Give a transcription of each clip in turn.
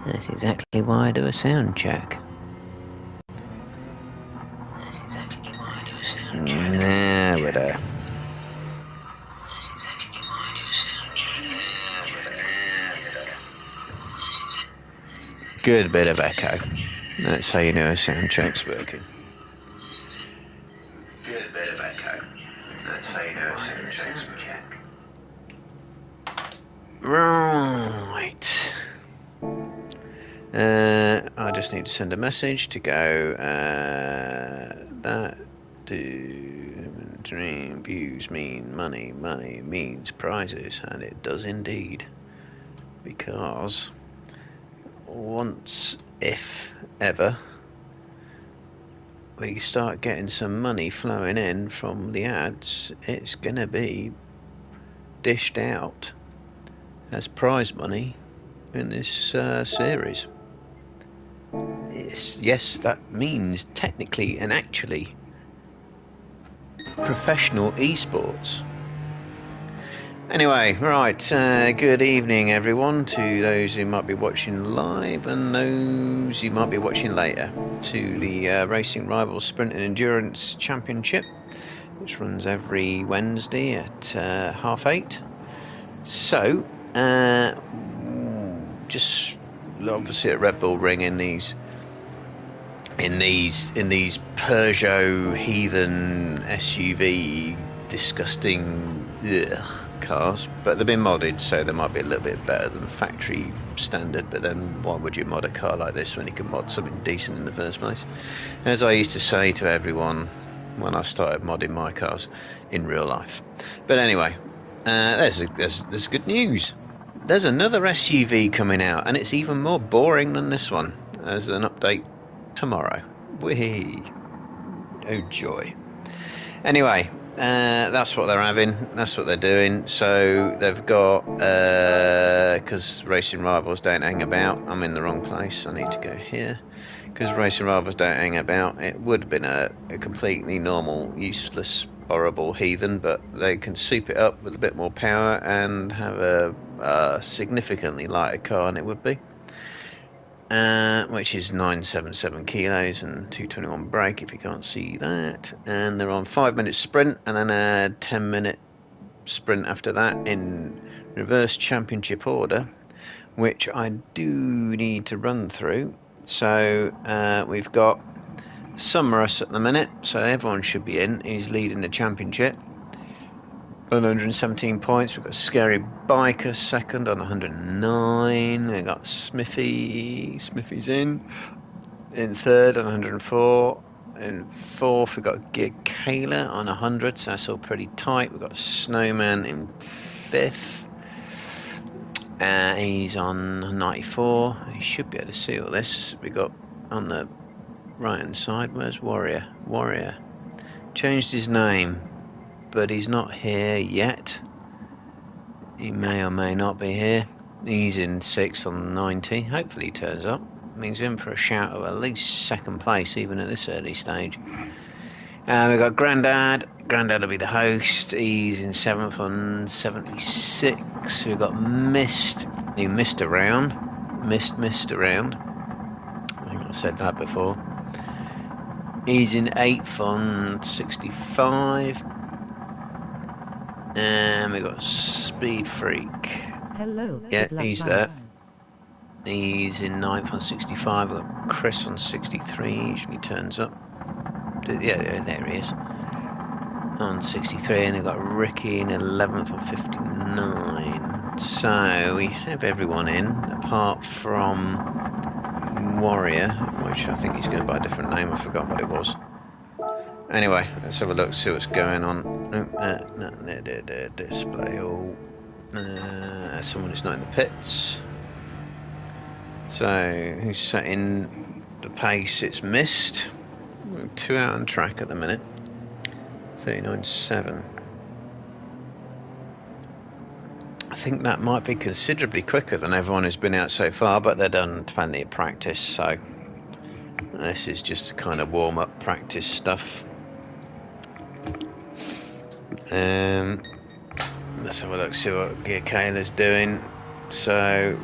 That's exactly why I do a sound check. Nah, we're there. Good bit of echo. That's how you know a sound check's working. Good bit of echo. That's how you know a sound check's working. Right. I just need to send a message to go. That dream views mean money. Money means prizes, and it does indeed. Because once, if ever, we start getting some money flowing in from the ads, it's going to be dished out as prize money in this series. Yes, that means technically and actually professional esports. Anyway, right, good evening everyone, to those who might be watching live and those who might be watching later, to the Racing Rivals Sprint and Endurance Championship, which runs every Wednesday at 8:30. So, just obviously at Red Bull Ring in these Peugeot heathen SUV disgusting cars, but they've been modded, so they might be a little bit better than factory standard. But then why would you mod a car like this when you can mod something decent in the first place? As I used to say to everyone when I started modding my cars in real life. But anyway, there's good news. There's another SUV coming out, and it's even more boring than this one. There's an update tomorrow. Whee! Oh joy. Anyway, that's what they're having. That's what they're doing. So they've got, because Racing Rivals don't hang about. I'm in the wrong place. I need to go here. Because Racing Rivals don't hang about. It would have been a completely normal, useless, horrible heathen, but they can soup it up with a bit more power and have a significantly lighter car than it would be. Which is 977 kilos and 221 brake, if you can't see that. And they're on 5-minute sprint and then a 10-minute sprint after that in reverse championship order, which I do need to run through. So we've got Summerus at the minute, so everyone should be in. He's leading the championship on 117 points. We've got Scary Biker second on 109. We've got Smithy's in third on 104. In fourth, we've got Gear Kayla on 100, so that's all pretty tight. We've got Snowman in fifth. He's on 94. You should be able to see all this. We got on the right hand side, where's Warrior? Warrior changed his name, but he's not here yet. He may or may not be here. He's in 6th on 90. Hopefully he turns up. Means in for a shout of at least second place, even at this early stage. We've got Grandad. Grandad will be the host. He's in 7th on 76. We've got Mist. He missed a round. Missed a round. I think I said that before. He's in 8th on 65. And we've got Speed Freak. Hello. Yeah, he's there. He's in 9th on 65. We've got Chris on 63. He usually turns up. Yeah, there he is. On 63. And we've got Ricky in 11th on 59. So we have everyone in, apart from Warrior, which I think he's going by a different name. I forgot what it was. Anyway, let's have a look, see what's going on. No, display all. Someone who's not in the pits. So, who's setting the pace? It's Mist. We're 2 out on track at the minute. 39.7. I think that might be considerably quicker than everyone who's been out so far, but they've done plenty of practice, so this is just kind of warm-up practice stuff. Let's have a look, see what Gear Kayla's doing. So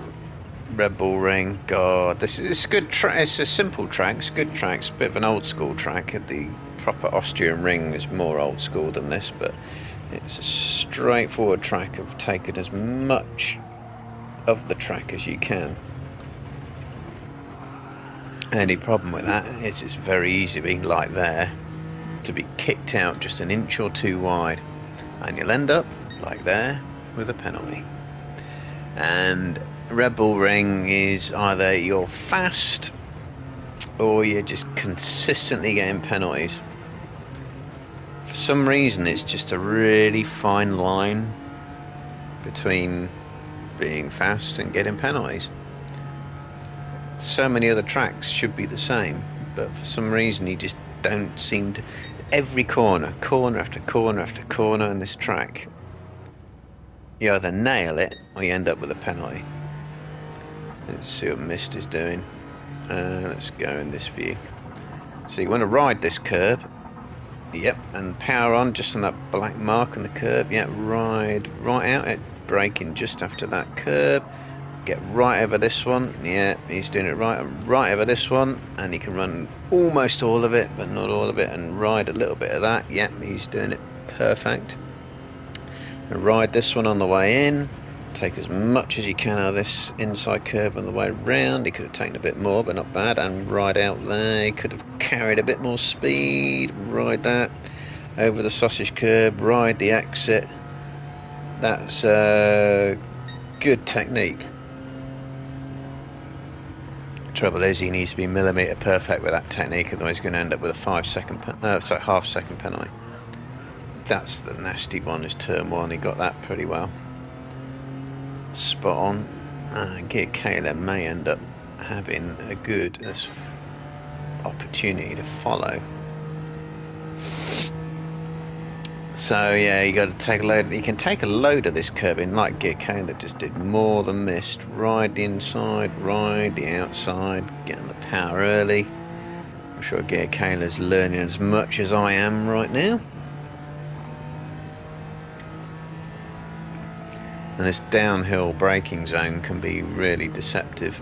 Red Bull Ring. God, it's a good track. It's a simple track. It's a good track. It's a bit of an old school track. The proper Austrian ring is more old school than this, but it's a straightforward track of taking as much of the track as you can. Only problem with that is it's very easy being like there to be kicked out just an inch or two wide, and you'll end up like there with a penalty. And Red Bull Ring is either you're fast or you're just consistently getting penalties. For some reason it's just a really fine line between being fast and getting penalties. So many other tracks should be the same, but for some reason you just don't seem to. Every corner after corner after corner in this track, you either nail it or you end up with a penalty. Let's see what Mist is doing. Let's go in this view. So you want to ride this curb. Yep, and power on just on that black mark on the curb. Yeah, ride right out it, braking just after that curb. Get right over this one. Yeah, he's doing it right. Right over this one, and he can run almost all of it, but not all of it, and ride a little bit of that. Yep, he's doing it perfect. And ride this one on the way in. Take as much as you can out of this inside curve on the way round. He could have taken a bit more, but not bad. And ride out there. He could have carried a bit more speed. Ride that over the sausage curb. Ride the exit. That's good technique. Trouble is, he needs to be millimetre perfect with that technique, otherwise he's going to end up with a half second penalty. That's the nasty one, is turn one. He got that pretty well. Spot on. Gear Kayla may end up having a good opportunity to follow. So yeah, you got to take a load. You can take a load of this curb in, like Gear Kayla just did. More than Mist. Ride the inside, ride the outside, get on the power early. I'm sure Gear Kayla's learning as much as I am right now. And this downhill braking zone can be really deceptive.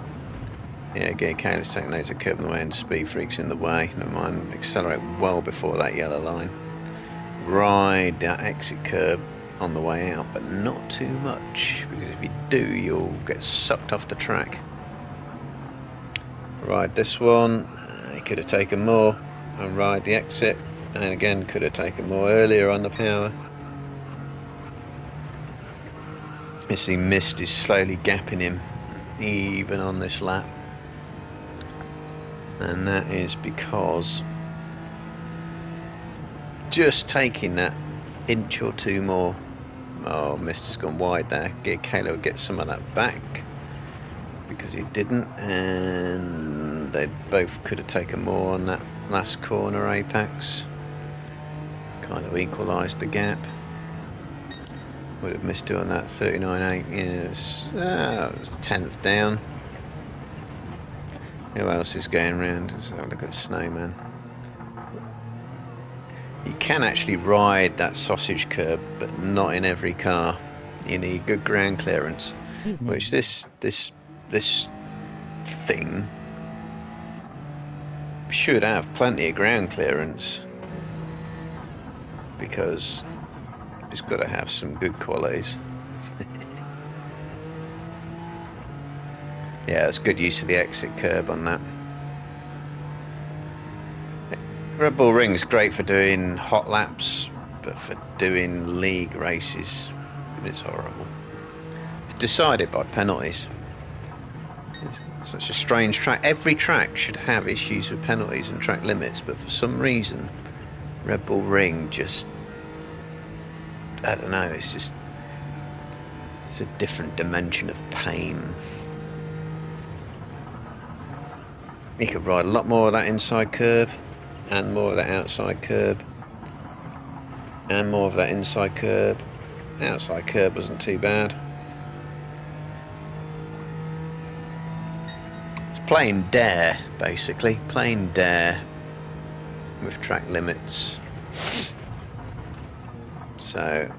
Yeah, Gear Kayla's taking loads of curb in the way and Speed Freak's in the way. Never mind, accelerate well before that yellow line. Ride that exit curb on the way out, but not too much, because if you do, you'll get sucked off the track. Ride this one. You could have taken more, and ride the exit, and again could have taken more earlier on the power. You see Mist is slowly gapping him even on this lap, and that is because just taking that inch or two more. Oh, Mist has gone wide there. Kayla will get some of that back because he didn't, and they both could have taken more on that last corner apex. Kind of equalised the gap. Would have missed doing that 39.8. Yes, it was 10th down. Who else is going round? Let's have a look at Snowman. You can actually ride that sausage curb, but not in every car. You need good ground clearance, which this thing should have plenty of ground clearance, because it's got to have some good qualities. Yeah, it's good use of the exit curb on that. Red Bull Ring's great for doing hot laps, but for doing league races, it's horrible. It's decided by penalties. It's such a strange track. Every track should have issues with penalties and track limits, but for some reason, Red Bull Ring just, I don't know, it's a different dimension of pain. You could ride a lot more of that inside curb, and more of that outside curb, and more of that inside curb. Outside curb wasn't too bad. It's plain dare, basically. Plain dare with track limits. So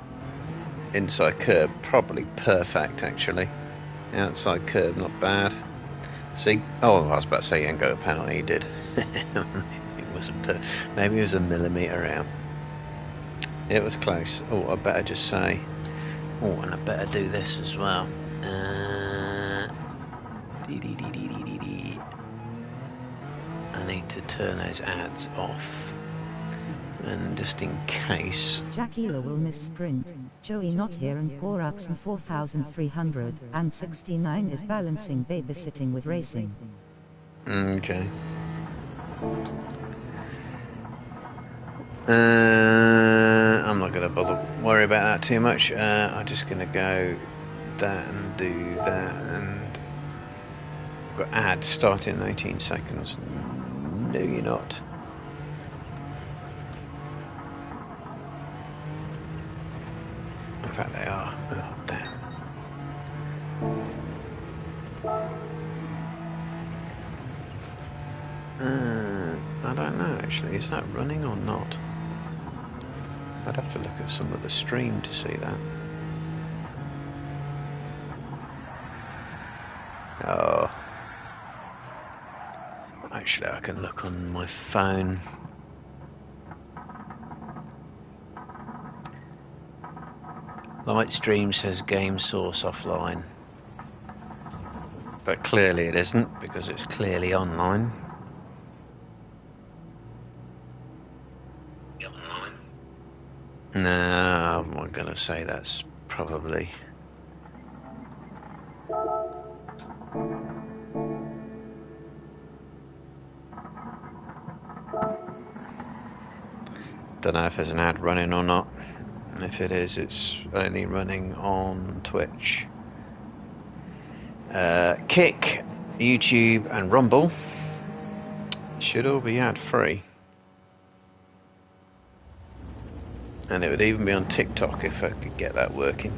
inside curb probably perfect, actually. Outside curve, not bad. See? Oh, I was about to say he didn't go a penalty, he did. It wasn't, maybe it was a millimetre out. It was close. Oh, I better just say. Oh, and I better do this as well. I need to turn those ads off. And just in case. Jackila will miss sprint. Joey not here and Poraxen 4369 is balancing babysitting with racing. Okay. I'm not going to worry about that too much. I'm just going to go that and do that, and I've got ads starting in 18 seconds. No, you're not. In fact, they are. Oh, damn. I don't know actually. Is that running or not? I'd have to look at some of the stream to see that. Oh. Actually, I can look on my phone. Lightstream says game source offline. But clearly it isn't, because it's clearly online. No, I'm not going to say that's probably. Don't know if there's an ad running or not. If it is, it's only running on Twitch. Kick, YouTube and Rumble should all be ad free. And it would even be on TikTok if I could get that working.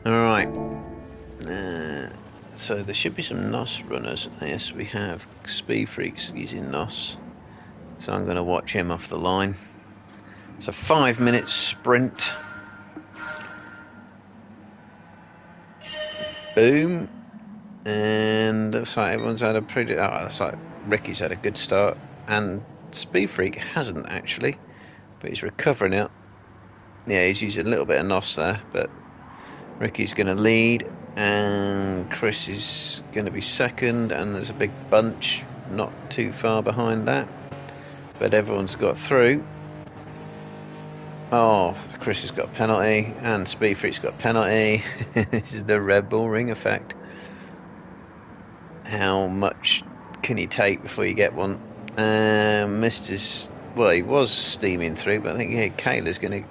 Alright. So there should be some NOS runners. Yes, we have Speed Freaks using NOS. So I'm going to watch him off the line. It's a 5-minute sprint. Boom. And looks like everyone's had a pretty... Oh, looks like Ricky's had a good start. And Speed Freak hasn't actually. But he's recovering it. Yeah, he's using a little bit of NOS there, but Ricky's going to lead, and Chris is going to be second, and there's a big bunch not too far behind that. But everyone's got through. Oh, Chris has got a penalty, and Speed Freak's got a penalty. This is the Red Bull Ring effect. How much can you take before you get one? Missed his... Well, he was steaming through, but I think Kayla's going to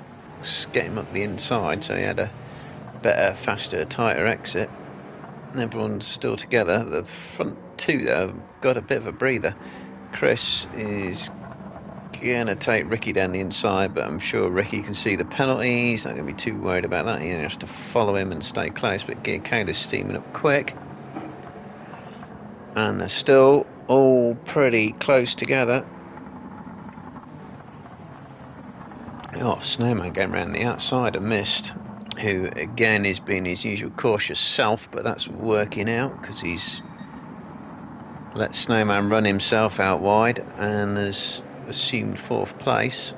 get him up the inside, so he had a better, faster, tighter exit. And everyone's still together. The front two, though, have got a bit of a breather. Chris is going to take Ricky down the inside, but I'm sure Ricky can see the penalty. He's not going to be too worried about that. He has to follow him and stay close, but Kayla's steaming up quick. And they're still all pretty close together. Oh, Snowman going around the outside of Mist, who again is being his usual cautious self, but that's working out because he's let Snowman run himself out wide and has assumed 4th place.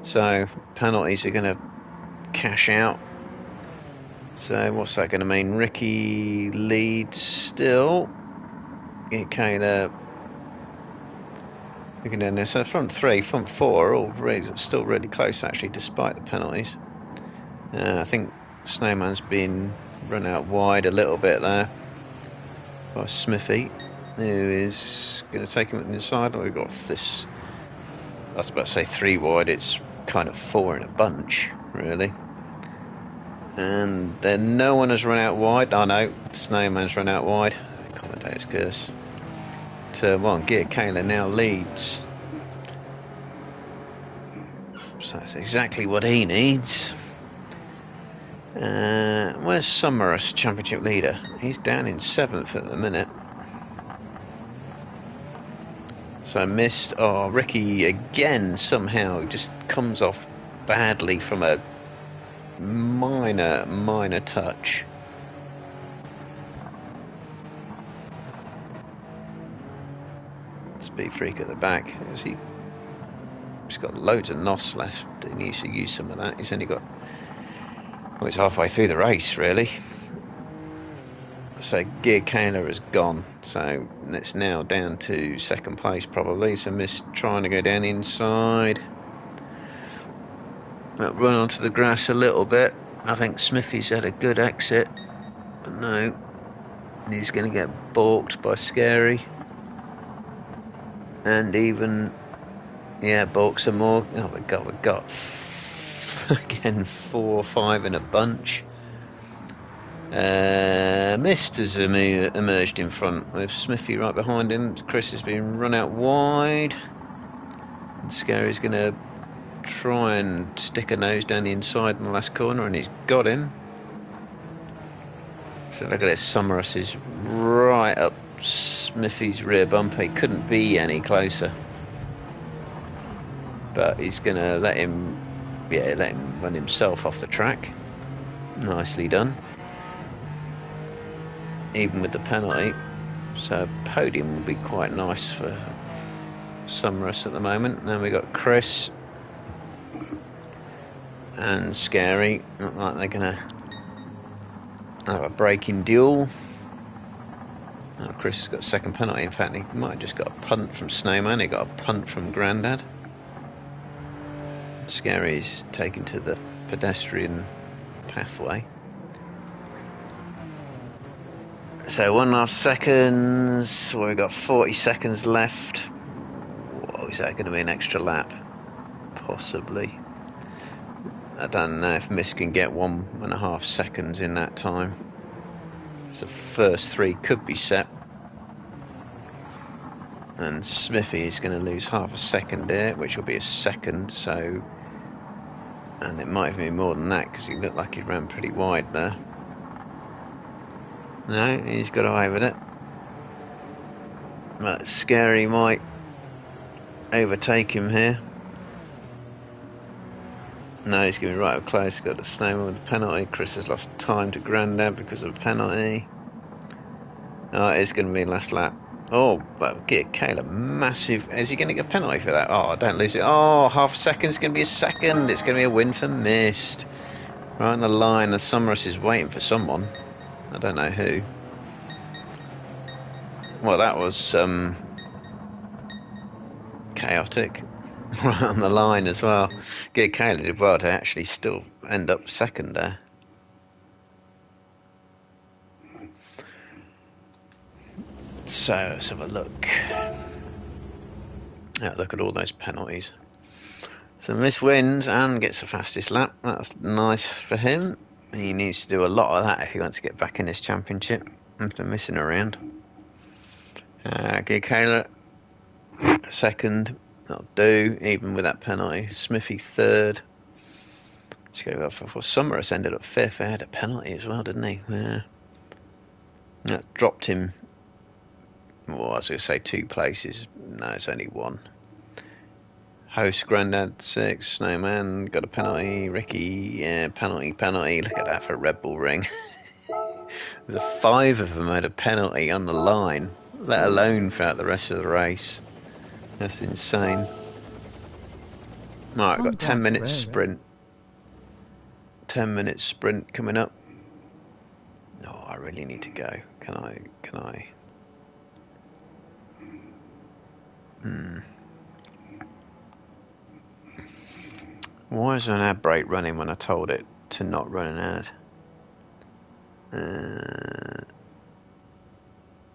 So penalties are going to cash out. So what's that going to mean? Ricky leads still. Kayla looking down there. So front 3, front 4 are all still really close actually, despite the penalties. I think Snowman's been run out wide a little bit there by Smithy, who is going to take him at the inside. We've got this, I was about to say 3 wide, it's kind of 4 in a bunch really. And then no one has run out wide. Oh no, Snowman's run out wide. Commentator's curse. Turn 1, Gear Kayla now leads. So that's exactly what he needs. Where's Summerus, championship leader? He's down in 7th at the minute. So missed. Oh, Ricky again somehow just comes off badly from a minor touch. Speed Freak at the back. He's got loads of NOS left. He needs to use some of that. He's only got... Well, he's halfway through the race, really. So Gear Kayla has gone. So it's now down to second place, probably. So Mist trying to go down the inside. Run onto the grass a little bit. I think Smithy's had a good exit. But no. He's going to get balked by Scary. And even... Yeah, balk some more. Oh my god, we've got again 4 or 5 in a bunch. Mist has emerged in front with Smithy right behind him. Chris has been run out wide. And Scary's going to try and stick a nose down the inside in the last corner, and he's got him. So look at this, Summerus is right up Smithy's rear bumper. He couldn't be any closer. But he's going to let him run himself off the track. Nicely done. Even with the penalty. So podium will be quite nice for Summerus at the moment. Then we got Chris and Scary. Look like they're going to have a braking duel. Oh, Chris has got second penalty. In fact, he might have just got a punt from Snowman. He got a punt from Grandad. Scary's taken to the pedestrian pathway. So 1.5 seconds. Well, we've got 40 seconds left. Whoa, is that going to be an extra lap? Possibly. I don't know if Mist can get 1.5 seconds in that time. So the first 3 could be set. And Smithy is going to lose half a second there, which will be a second, so... And it might even be more than that, because he looked like he ran pretty wide there. No, he's got away with it. But Scary might overtake him here. No, he's going to be right up close. Got the Snowman with the penalty. Chris has lost time to Grandad because of a penalty. Oh, it's going to be last lap. Oh, but get Kayla massive. Is he going to get a penalty for that? Oh, don't lose it. Oh, half a second. It's going to be a second. It's going to be a win for Mist. Right on the line. The Summerus is waiting for someone. I don't know who. Well, that was chaotic. Right on the line as well. Get Kayla did well to actually still end up second there. So let's have a look. Yeah, look at all those penalties. So Mist wins and gets the fastest lap. That's nice for him. He needs to do a lot of that if he wants to get back in this championship after missing around. Gig Kayla second. That'll do, even with that penalty. Smithy third. Let's go up for Summerus ended up fifth. He had a penalty as well, didn't he? Yeah. That dropped him. Well, I was going to say 2 places. No, it's only 1. Host Grandad 6. Snowman got a penalty. Ricky, yeah, penalty. Look at that for Red Bull Ring. The 5 of them had a penalty on the line, let alone throughout the rest of the race. That's insane. Right, I've got 10 minutes sprint. 10 minutes sprint coming up. Oh, I really need to go. Can I? Why is an ad break running when I told it to not run an ad?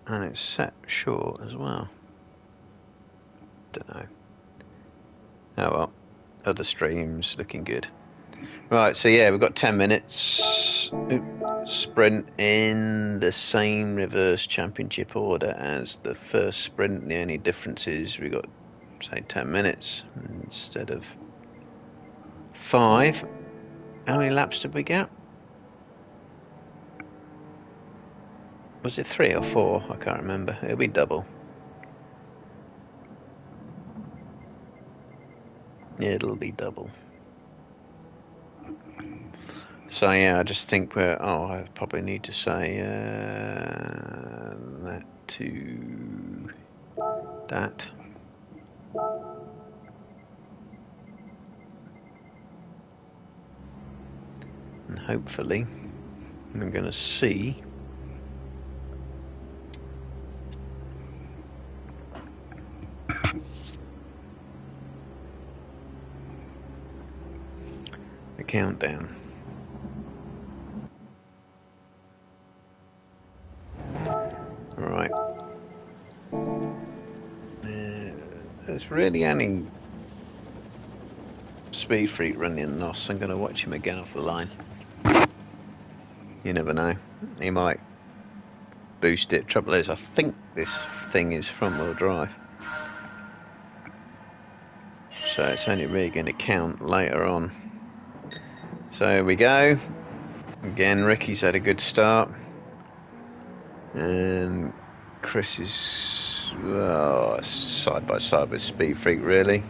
And it's set short as well. Don't know. Oh well. Other streams looking good. Right, so yeah, we've got 10 minutes sprint in the same reverse championship order as the first sprint. The only difference is we got, say, 10 minutes instead of 5. How many laps did we get? Was it 3 or 4? I can't remember. It'll be double. It'll be double. So yeah, I just think we're. Oh, I probably need to say that to that. And hopefully we're going to see the countdown. Right. There's really only Speed Freak running NOS. I'm going to watch him again off the line. You never know. He might boost it. Trouble is, I think this thing is front wheel drive. So it's only really going to count later on. So here we go. Again, Ricky's had a good start. And Chris is side by side with Speed Freak, really.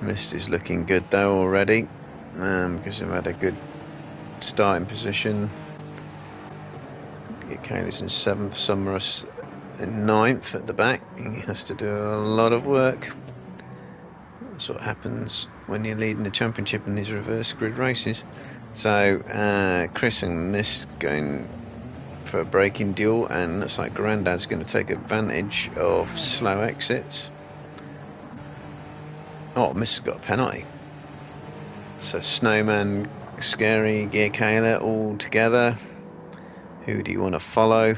Mist is looking good though already, because they've had a good starting position. Kayla's in 7th, Summerus in 9th at the back. He has to do a lot of work. That's what happens when you're leading the championship in these reverse grid races. So Chris and Mist going for a braking duel, and looks like Grandad's going to take advantage of slow exits. Oh, Mist has got a penalty. So Snowman, Scary, Gear Kayla all together. Who do you want to follow?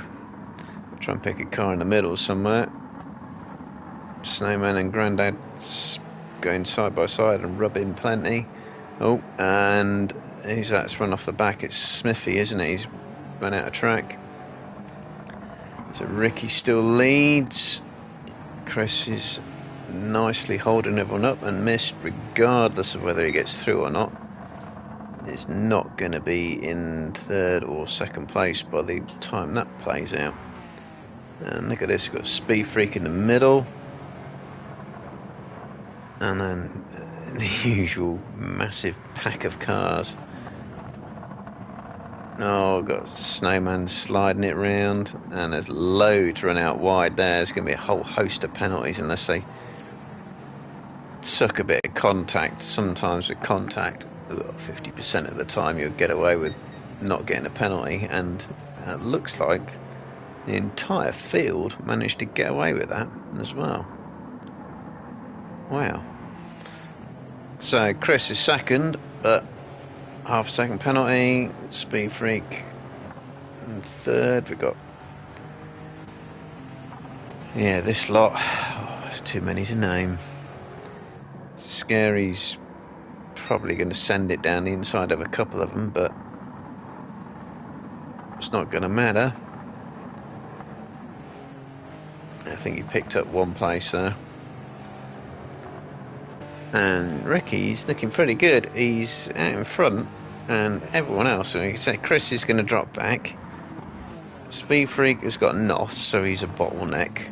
Try and pick a car in the middle somewhere. Snowman and Grandad going side by side and rubbing plenty. Oh, and who's that's run off the back? It's Smithy, isn't it? He's run out of track. So Ricky still leads. Chris is nicely holding everyone up, and Mist, regardless of whether he gets through or not, is not going to be in 3rd or 2nd place by the time that plays out. And look at this, we've got Speed Freak in the middle, and then the usual massive pack of cars. Oh, got Snowman sliding it round, and there's loads run out wide there. There's going to be a whole host of penalties unless they suck a bit of contact. Sometimes with contact, 50% of the time you'll get away with not getting a penalty, and it looks like the entire field managed to get away with that as well. Wow. So Chris is 2nd, but half-second penalty. Speed Freak in 3rd. We've got, yeah, this lot. Oh, there's too many to name. Scary's probably going to send it down the inside of a couple of them, but it's not going to matter. I think he picked up 1 place there. And Ricky's looking pretty good. He's out in front, and everyone else, so you say Chris is going to drop back. Speed Freak has got NOS, so he's a bottleneck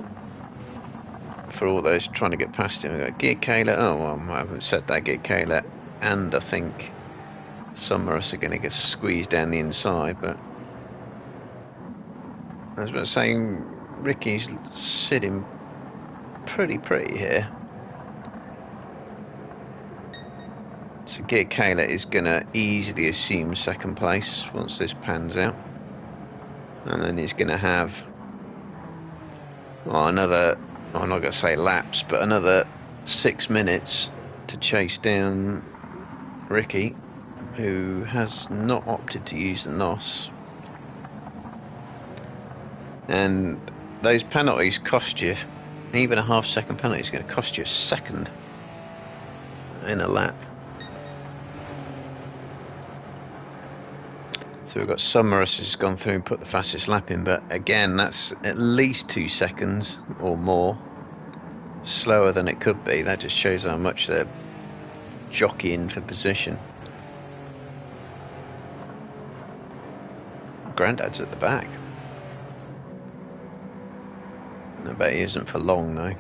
for all those trying to get past him. We've got Gear Kayla. Oh, well, I haven't said that. Gear Kayla, and I think some of us are going to get squeezed down the inside, but I was about to say, Ricky's sitting pretty here. So Gear Kayla is going to easily assume 2nd place once this pans out. And then he's going to have another, I'm not going to say laps, but another 6 minutes to chase down Ricky, who has not opted to use the NOS. And those penalties cost you, even a half-second penalty is going to cost you a second in a lap. So we've got Summerus who's gone through and put the fastest lap in, but again, that's at least 2 seconds or more slower than it could be. That just shows how much they're jockeying for position. Grandad's at the back. I bet he isn't for long though.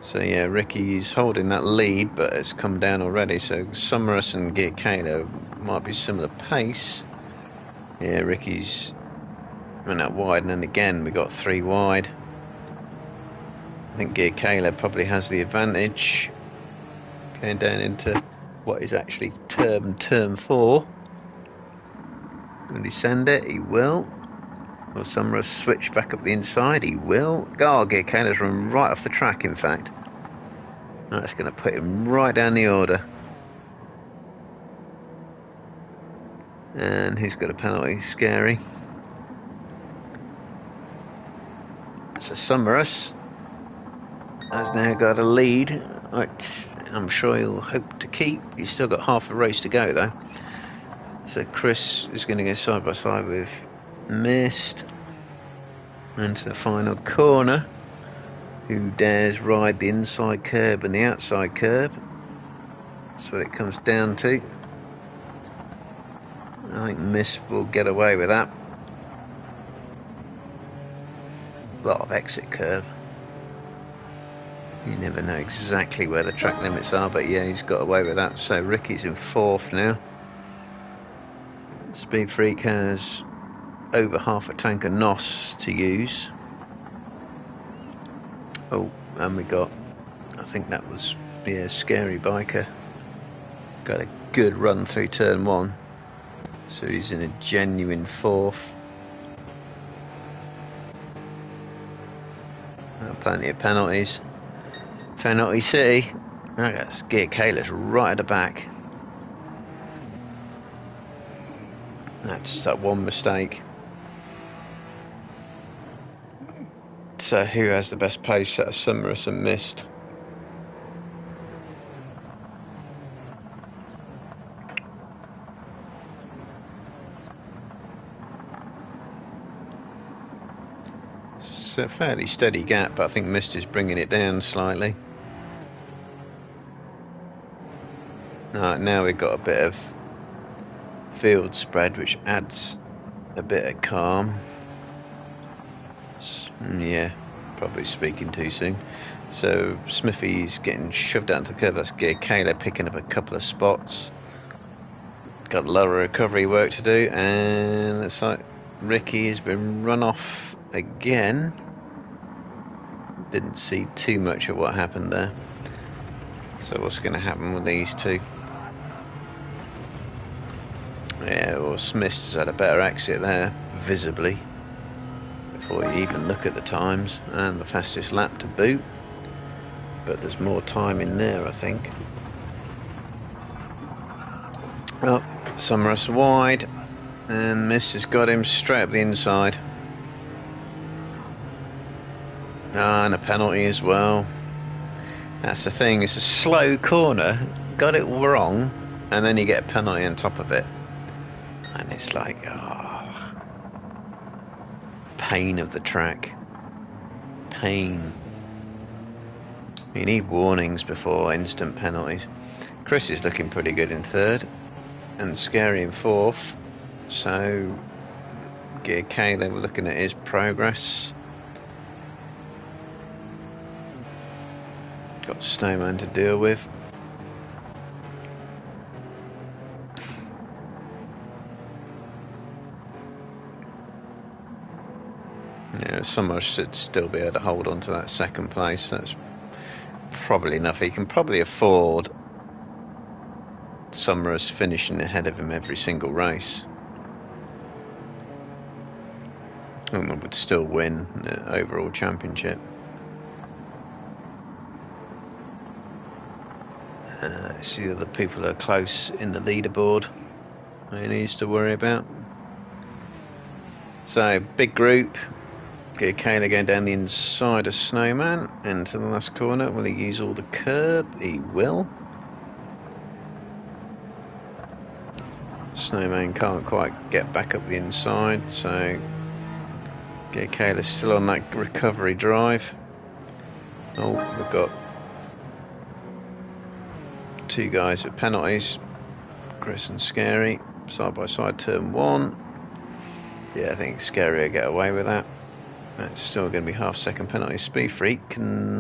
So yeah, Ricky's holding that lead, but it's come down already. So Summerus and Gear Kayla might be similar pace. Yeah, Ricky's went out wide, and then again we got 3 wide. I think Gear Caleb probably has the advantage. Going down into what is actually turn 4. Will he send it? He will. Will Summerus switch back up the inside? He will. Oh, Gear Caleb's run right off the track, in fact. That's going to put him right down the order. And who's got a penalty? Scary. So Summerus has now got a lead, which I'm sure he'll hope to keep. He's still got half a race to go, though. So Chris is going to go side by side with Mist into the final corner. Who dares ride the inside curb and the outside curb? That's what it comes down to. I think Mist will get away with that. A lot of exit curb. You never know exactly where the track limits are, but yeah, he's got away with that. So Ricky's in 4th now. Speed Freak has over half a tank of NOS to use. Oh, and we got, I think that was, yeah, Scary Biker. Got a good run through turn 1. So he's in a genuine 4th. Plenty of penalties. Penalty City. That's Gear Caleb's right at the back. That's just that one mistake. So who has the best pace out of Summerus and Mist? It's a fairly steady gap, but I think Mist is bringing it down slightly. Now we've got a bit of field spread, which adds a bit of calm. Yeah, probably speaking too soon. So Smithy's getting shoved out into the curve. That's Gear Caleb picking up a couple of spots. Got lower recovery work to do, and looks like Ricky has been run off again. Didn't see too much of what happened there. So what's going to happen with these two? Yeah, well, Smith has had a better exit there, visibly, before you even look at the times, and the fastest lap to boot. But there's more time in there, I think. Oh, Summerus wide, and Mist has got him straight up the inside. And a penalty as well. That's the thing, it's a slow corner, got it wrong, and then you get a penalty on top of it. And it's like, oh, pain of the track. Pain. You need warnings before instant penalties. Chris is looking pretty good in 3rd, and Scary in 4th. So, Gear Caleb, we're looking at his progress. Got Snowman to deal with. Yeah, Summerus should still be able to hold on to that 2nd place. That's probably enough. He can probably afford Summerus finishing ahead of him every single race. And would still win the overall championship. See the other people are close in the leaderboard he needs to worry about. So, big group. Gear Caleb going down the inside of Snowman into the last corner. Will he use all the curb? He will. Snowman can't quite get back up the inside, so Gear Caleb still on that recovery drive. Oh, we've got 2 guys with penalties. Chris and Scary, side by side, turn 1. Yeah, I think Scary will get away with that. That's still going to be half-second penalty. Speed Freak can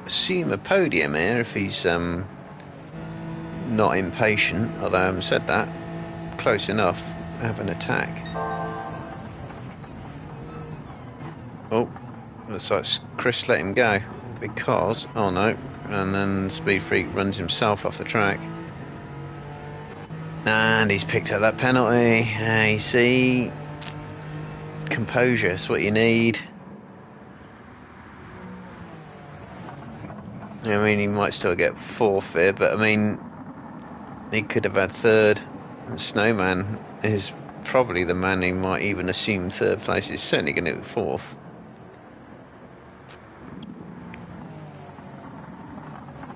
assume a podium here if he's not impatient, although I haven't said that. Close enough. Have an attack. Oh, looks like Chris let him go because, oh no, and then Speed Freak runs himself off the track. And he's picked up that penalty. You see, composure is what you need. I mean, he might still get fourth here, but I mean, he could have had third. Snowman is probably the man who might even assume third place. He's certainly going to get fourth.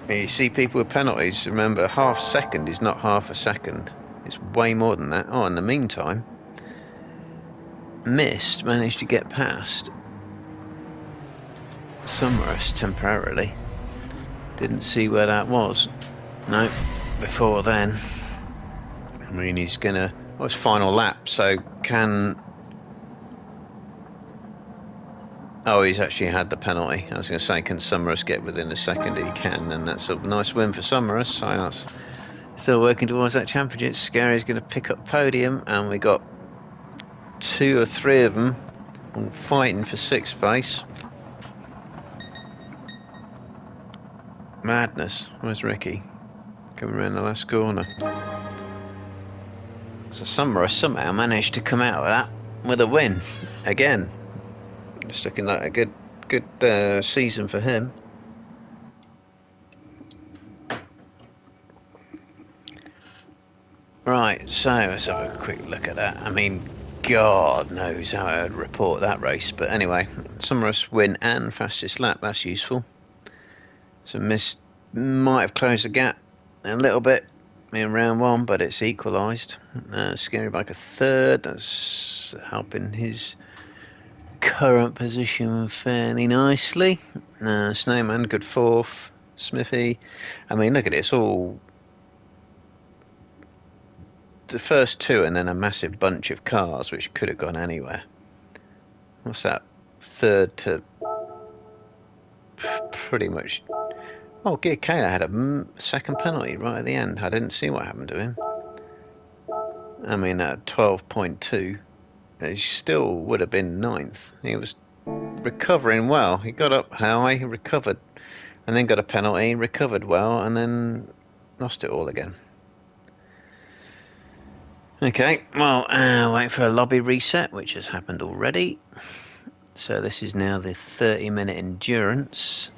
You see people with penalties, remember, half second is not half a second. It's way more than that. Oh, in the meantime, Mist managed to get past Summerus temporarily. Didn't see where that was. No, before then. I mean, he's gonna... Well, it's final lap, so can... Oh, he's actually had the penalty. I was going to say, can Summerus get within a second? He can, and that's a nice win for Summerus. So that's still working towards that championship. Scary's going to pick up podium, and we got 2 or 3 of them all fighting for 6th place. Madness. Where's Ricky? Coming around the last corner. So Summerus somehow managed to come out of that with a win again. It's looking like a good season for him. Right, so let's have a quick look at that. I mean, God knows how I would report that race, but anyway, Summerus win and fastest lap. That's useful. So Mist might have closed the gap a little bit in round 1, but it's equalised. Scary Bike a third. That's helping his current position fairly nicely. Snowman good 4th. Smithy, I mean, look at it, it's all the first 2 and then a massive bunch of cars which could have gone anywhere. What's that? 3rd to pretty much... Oh, Gear Kayla had a second penalty right at the end. I didn't see what happened to him. I mean, at 12.2 he still would have been 9th. He was recovering well. He got up high, he recovered, and then got a penalty, recovered well, and then lost it all again. Okay, well, wait for a lobby reset, which has happened already. So this is now the 30-minute endurance.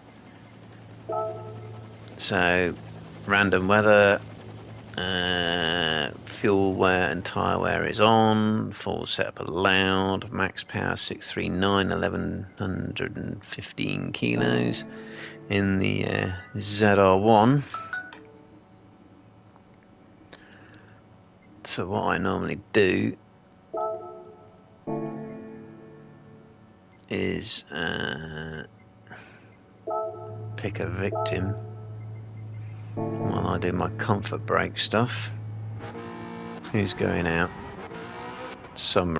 So, random weather, fuel wear and tyre wear is on, full setup allowed, max power 639, 1115 kilos in the ZR1. So what I normally do is pick a victim while I do my comfort break stuff. Who's going out? Some.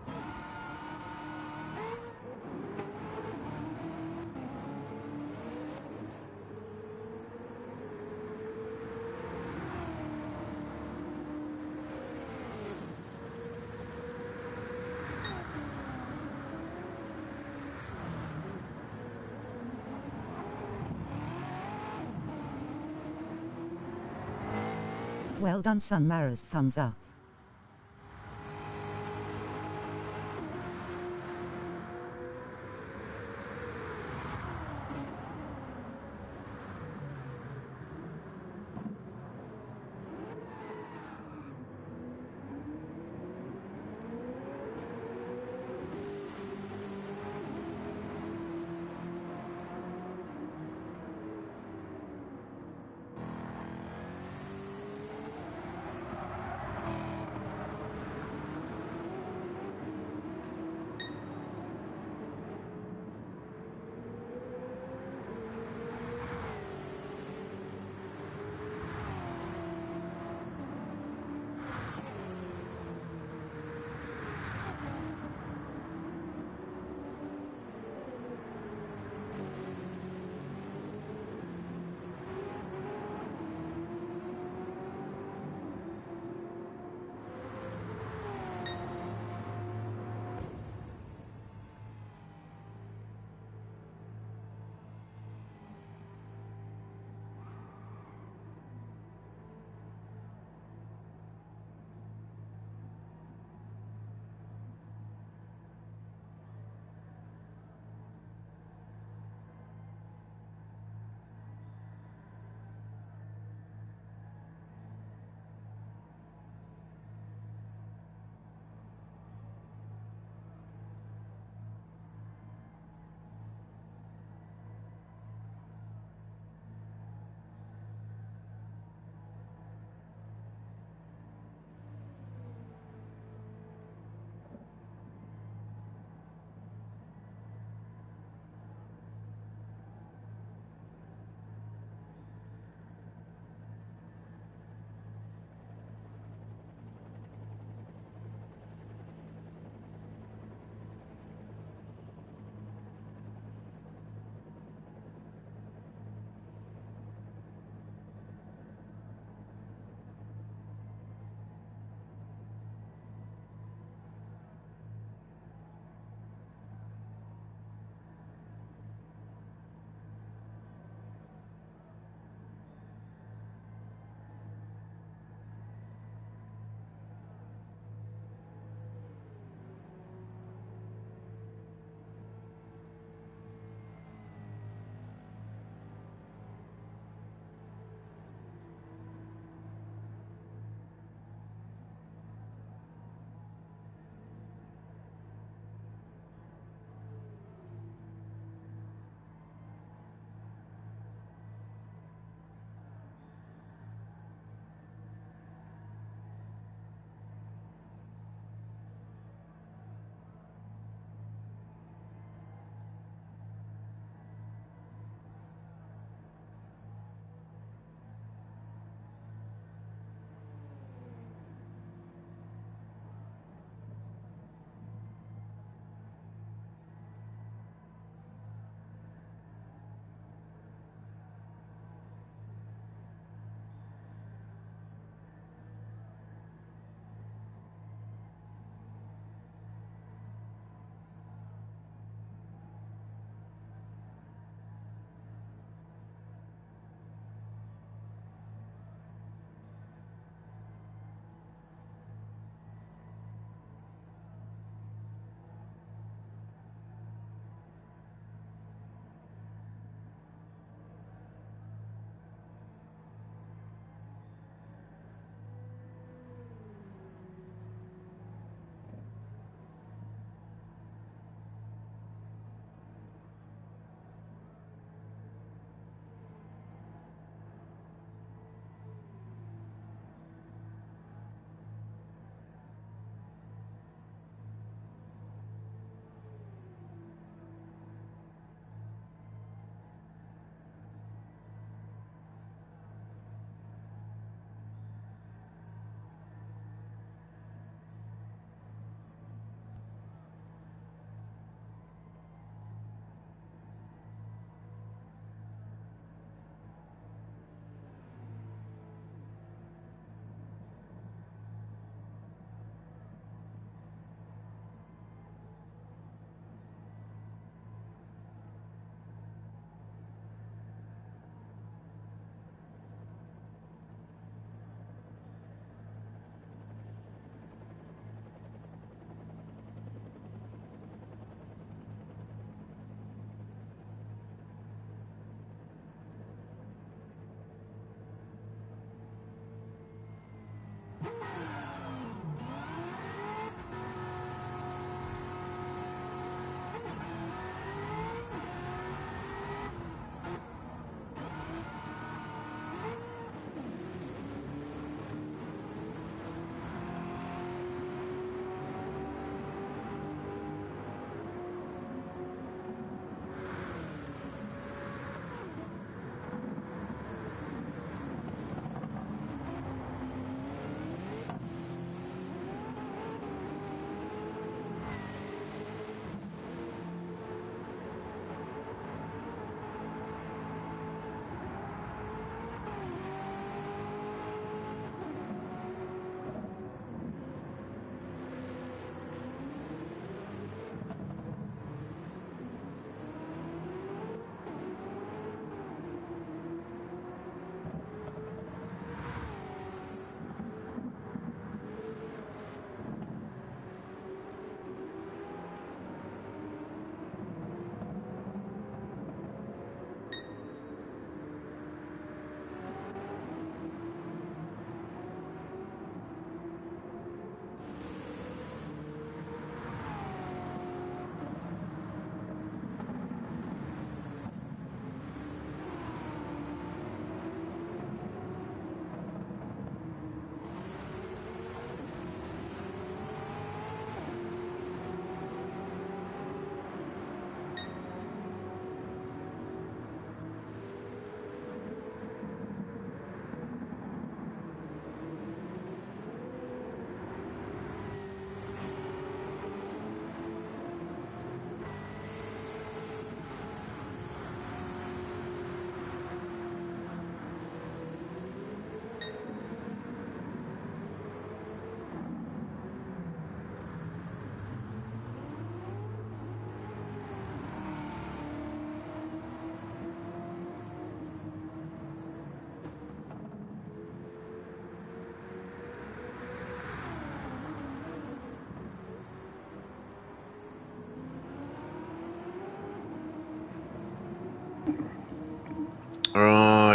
Well done, Sunmaras, thumbs up.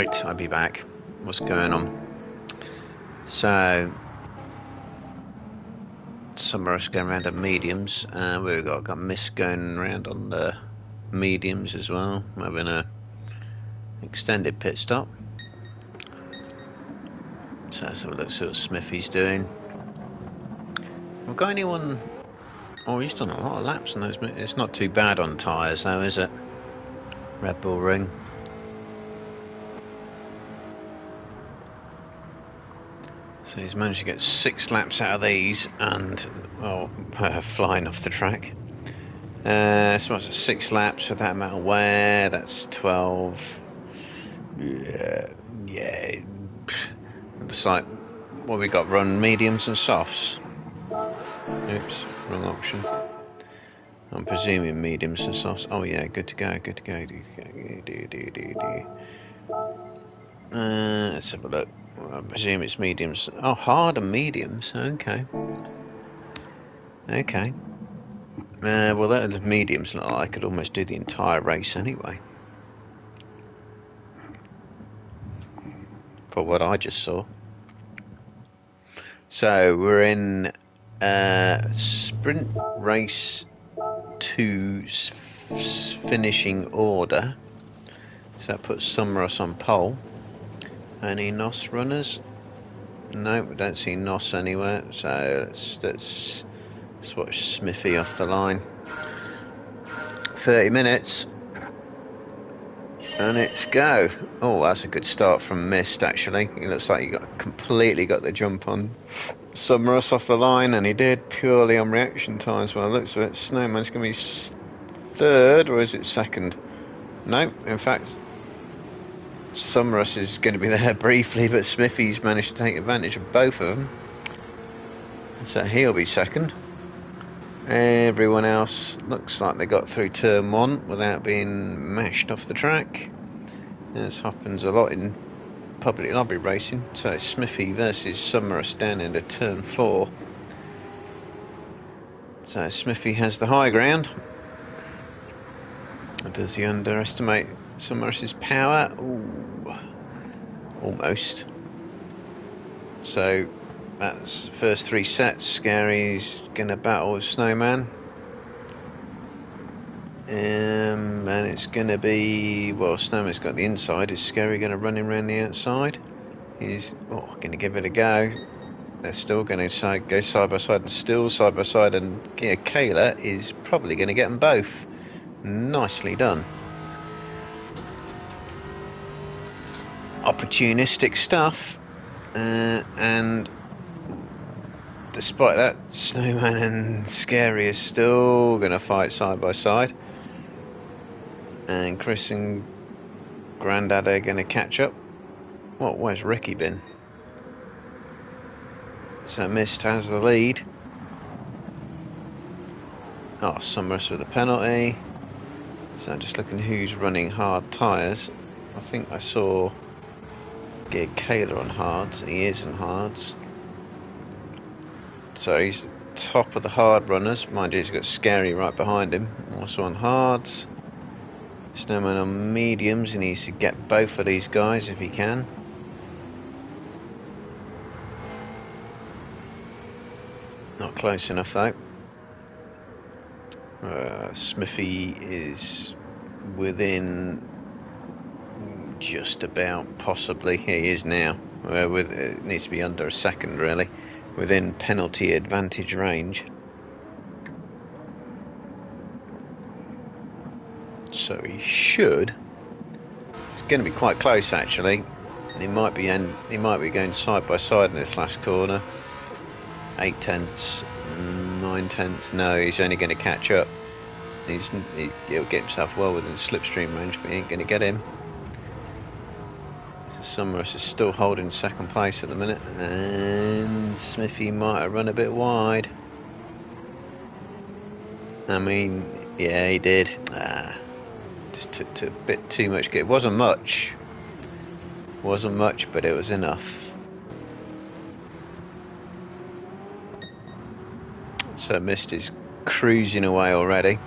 Right, I'll be back. What's going on? So, some of us going around at mediums. We've got Mist going around on the mediums as well, having a extended pit stop. So let's have a look, see what Smithy's doing. We've got anyone? Oh, he's done a lot of laps on those. It's not too bad on tyres though, is it? Red Bull Ring. So he's managed to get 6 laps out of these and, well, flying off the track. So what's it, 6 laps with that amount of wear, that's 12. Yeah. It's like, what we got, run mediums and softs. Oops, wrong option. I'm presuming mediums and softs. Oh yeah, good to go. Let's have a look. I presume it's mediums. Oh, hard and mediums. Okay. Well, that mediums look like I could almost do the entire race anyway. For what I just saw. So we're in sprint race 2's finishing order. So that puts Summerus on pole. Any NOS runners? No, we don't see NOS anywhere. So let's watch Smithy off the line. 30 minutes. And it's go. Oh, that's a good start from Mist, actually. It looks like he completely got the jump on Summerus off the line, and he did, purely on reaction times by the looks of it. Snowman's going to be 3rd, or is it 2nd? No, in fact, Summerus is going to be there briefly, but Smithy's managed to take advantage of both of them. So he'll be 2nd. Everyone else looks like they got through turn 1 without being mashed off the track. This happens a lot in public lobby racing. So Smithy versus Summerus down into turn 4. So Smithy has the high ground. Does he underestimate Summerus's power? Ooh, almost. So that's the first 3 sets. Scary's going to battle with Snowman. And it's going to be, well, Snowman's got the inside. Is Scary going to run him around the outside? He's going to give it a go. They're still going to go side by side, and still side by side. And Kayla is probably going to get them both. Nicely done. Opportunistic stuff. And despite that, Snowman and Scary are still going to fight side by side. And Chris and Grandad are going to catch up. Where's Ricky been? So Mist has the lead. Oh, Summerus with a penalty. So just looking who's running hard tyres. I think I saw Kayla on hards. He is on hards. So he's top of the hard runners. Mind you, he's got Scary right behind him. Also on hards. Snowman on mediums. He needs to get both of these guys if he can. Not close enough though. Smithy is within just about, possibly. He is now. It needs to be under a second really. Within penalty advantage range. So he should. It's going to be quite close actually. He might be going side by side in this last corner. 8 tenths, 9 tenths. No, he's only going to catch up. He'll get himself well within slipstream range, but he ain't going to get him. So Summerus is still holding 2nd place at the minute, and Smithy might have run a bit wide. I mean, yeah, he did. Just took a bit too much. It wasn't much, but it was enough. So Mist is cruising away already.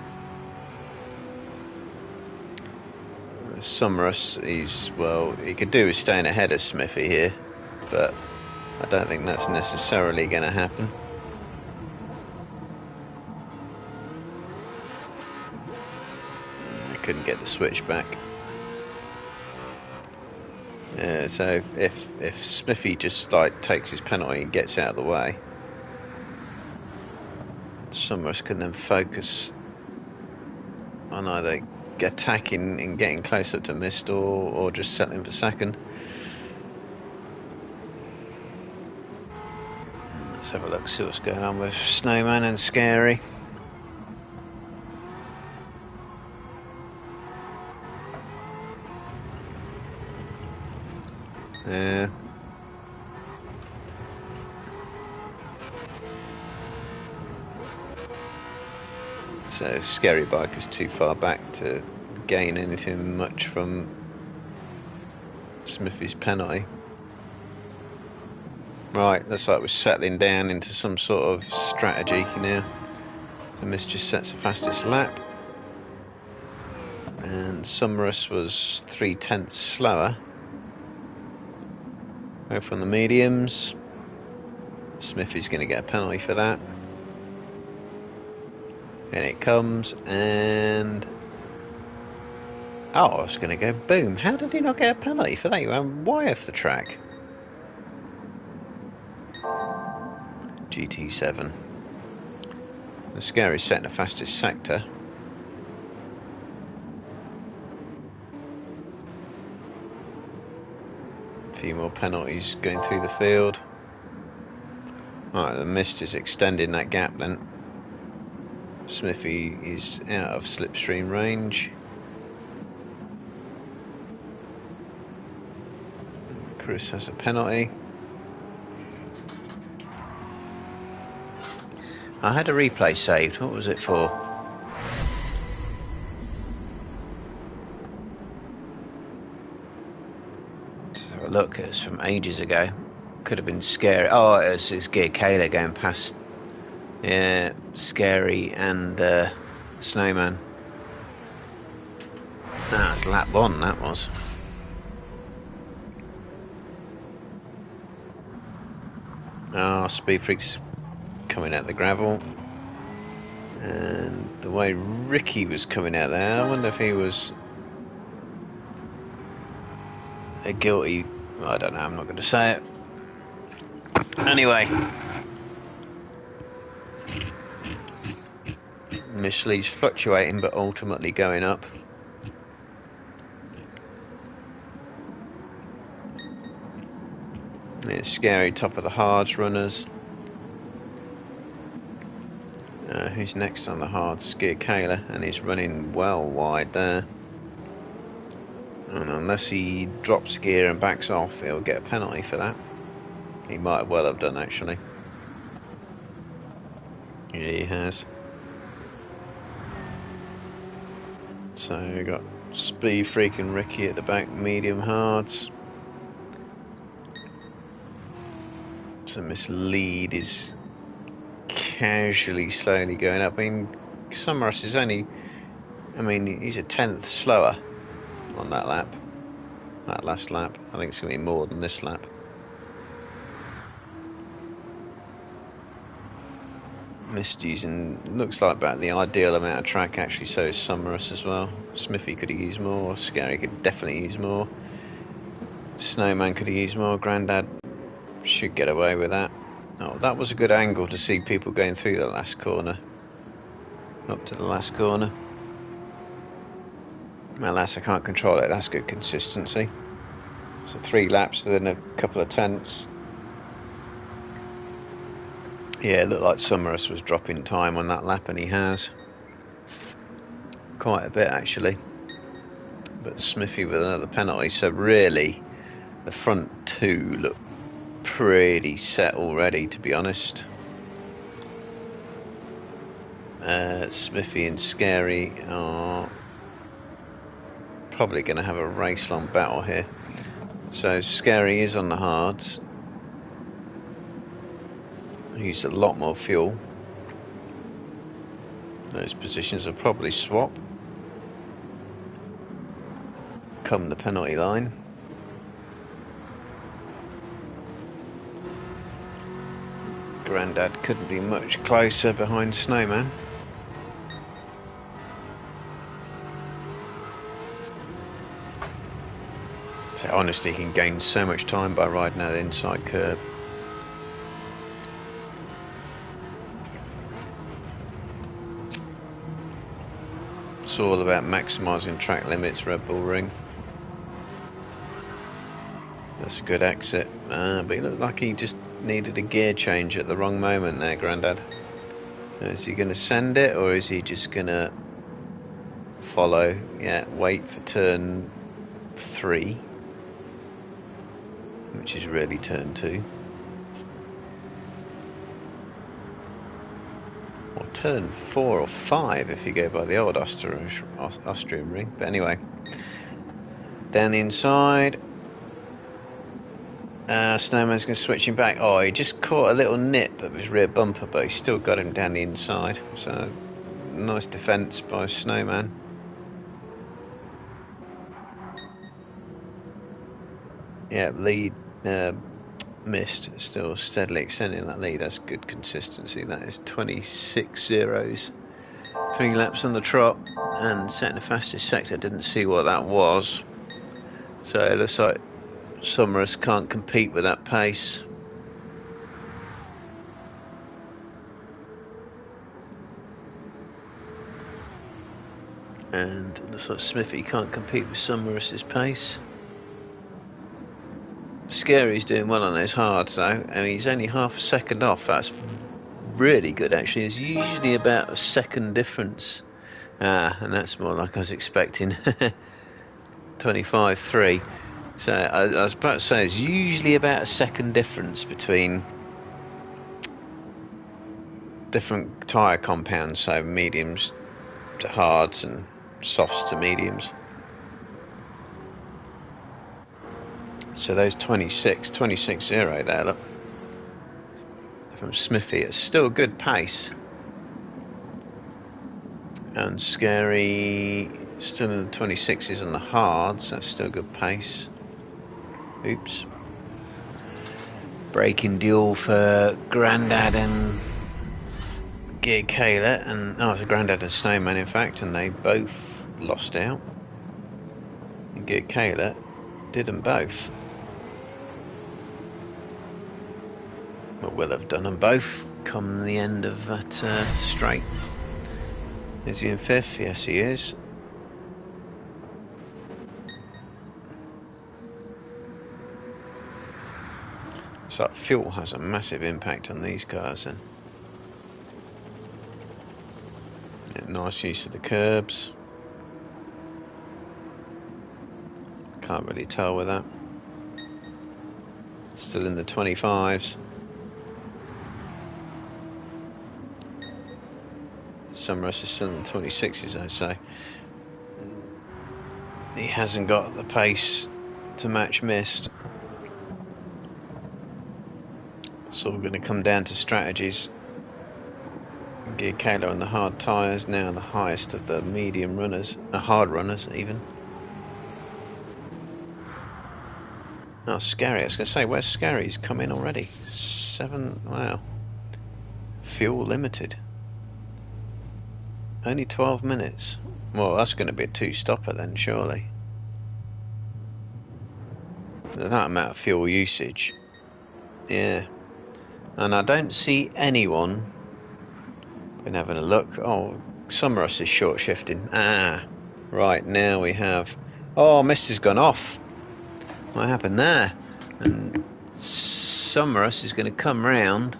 Summerus, he could do with staying ahead of Smithy here, but I don't think that's necessarily going to happen. I couldn't get the switch back. So if Smithy just like takes his penalty and gets out of the way, Summerus can then focus on either attacking and getting closer to Mist or just settling for second. Let's have a look, see what's going on with Snowman and Scary. Yeah. So Scary Bike is too far back to gain anything much from Smithy's penalty. Right, looks like we're settling down into some sort of strategy now. The Mist just sets the fastest lap. And Summerus was 3/10 slower. Go from the mediums. Smithy's going to get a penalty for that. And it comes, and oh, I was going to go boom. How did he not get a penalty for that? You went wide off the track. GT7. The Scary set in the fastest sector. A few more penalties going through the field. Right, the Mist is extending that gap then. Smithy is out of slipstream range. Chris has a penalty. I had a replay saved. What was it for? Let's have a look. It was from ages ago. Could have been Scary. Oh, it's Gear Kayla going past. Yeah, Scary and Snowman. That was lap 1, that was. Oh, Speed Freak's coming out the gravel. And the way Ricky was coming out there, I wonder if he was a guilty... I don't know, I'm not going to say it. Anyway. Mistle's fluctuating, but ultimately going up. It's Scary, top of the hards runners. Who's next on the hards? Gear Kayla, and he's running well wide there. And unless he drops gear and backs off, he'll get a penalty for that. He might well have done, actually. Yeah, he has. So we've got Speed Freak and Ricky at the back, medium hards. So Miss Lead is casually, slowly going up. I mean, Summerus is only, he's a 10th slower on that lap, that last lap. I think it's going to be more than this lap. Missed using, looks like about the ideal amount of track, actually, so is Summerus as well. Smithy could have used more, Scary could definitely use more. Snowman could have used more, Grandad should get away with that. Oh, that was a good angle to see people going through the last corner. Up to the last corner. Alas, I can't control it, that's good consistency. So 3 laps within a couple of tenths. Yeah, it looked like Summerus was dropping time on that lap, and he has. Quite a bit, actually. But Smithy with another penalty, so really, the front 2 look pretty set already, to be honest. Smithy and Scary are probably going to have a race-long battle here. So Scary is on the hards. Use a lot more fuel. Those positions will probably swap. come the penalty line. Grandad couldn't be much closer behind Snowman. So honestly, he can gain so much time by riding that inside curb. It's all about maximising track limits, Red Bull Ring. That's a good exit. But he looked like he just needed a gear change at the wrong moment there, Grandad. Is he going to send it, or is he just going to follow? Yeah, wait for turn 3, which is really turn 2. Or turn 4 or 5 if you go by the old Austrian ring. But anyway, down the inside. Snowman's going to switch him back. Oh, he just caught a little nip of his rear bumper, but he still got him down the inside. So, nice defence by Snowman. Yeah, lead missed, still steadily extending that lead. That's good consistency. That is 26 zeros. 3 laps on the trot and setting the fastest sector. Didn't see what that was. So it looks like Sommerus can't compete with that pace. And it looks like Smithy can't compete with Sommerus's pace. Scary's doing well on those hards though. I mean, he's only half a second off. That's really good actually. It's usually about a second difference. And that's more like I was expecting. 25.3. So I was about to say it's usually about a second difference between different tyre compounds, so mediums to hards and softs to mediums. So those 26.0 there, look, from Smithy, it's still a good pace. And Scary still in the 26s on the hards, that's still good pace. Oops. Braking duel for Grandad and Gear Kayla, and it's a Grandad and Snowman in fact, and they both lost out. And Gear Kayla did them both. Or will have done them both come the end of that straight. Is he in 5th? Yes, he is. So fuel has a massive impact on these cars then. Yeah, nice use of the curbs. Can't really tell with that. Still in the 25s. Sommerus is still in the 26s, I'd say. He hasn't got the pace to match Mist. It's all going to come down to strategies. Gear Kayla on the hard tyres, now the highest of the medium runners, hard runners even. Oh, Scary, I was going to say, where's Scary? He's come in already. 7, wow. Fuel limited. Only 12 minutes. Well, that's going to be a 2-stopper then, surely. That amount of fuel usage. Yeah. And I don't see anyone. Been having a look. Oh, Sommerus is short shifting. Right, now we have. Oh, Mist has gone off. What happened there? And Sommerus is going to come round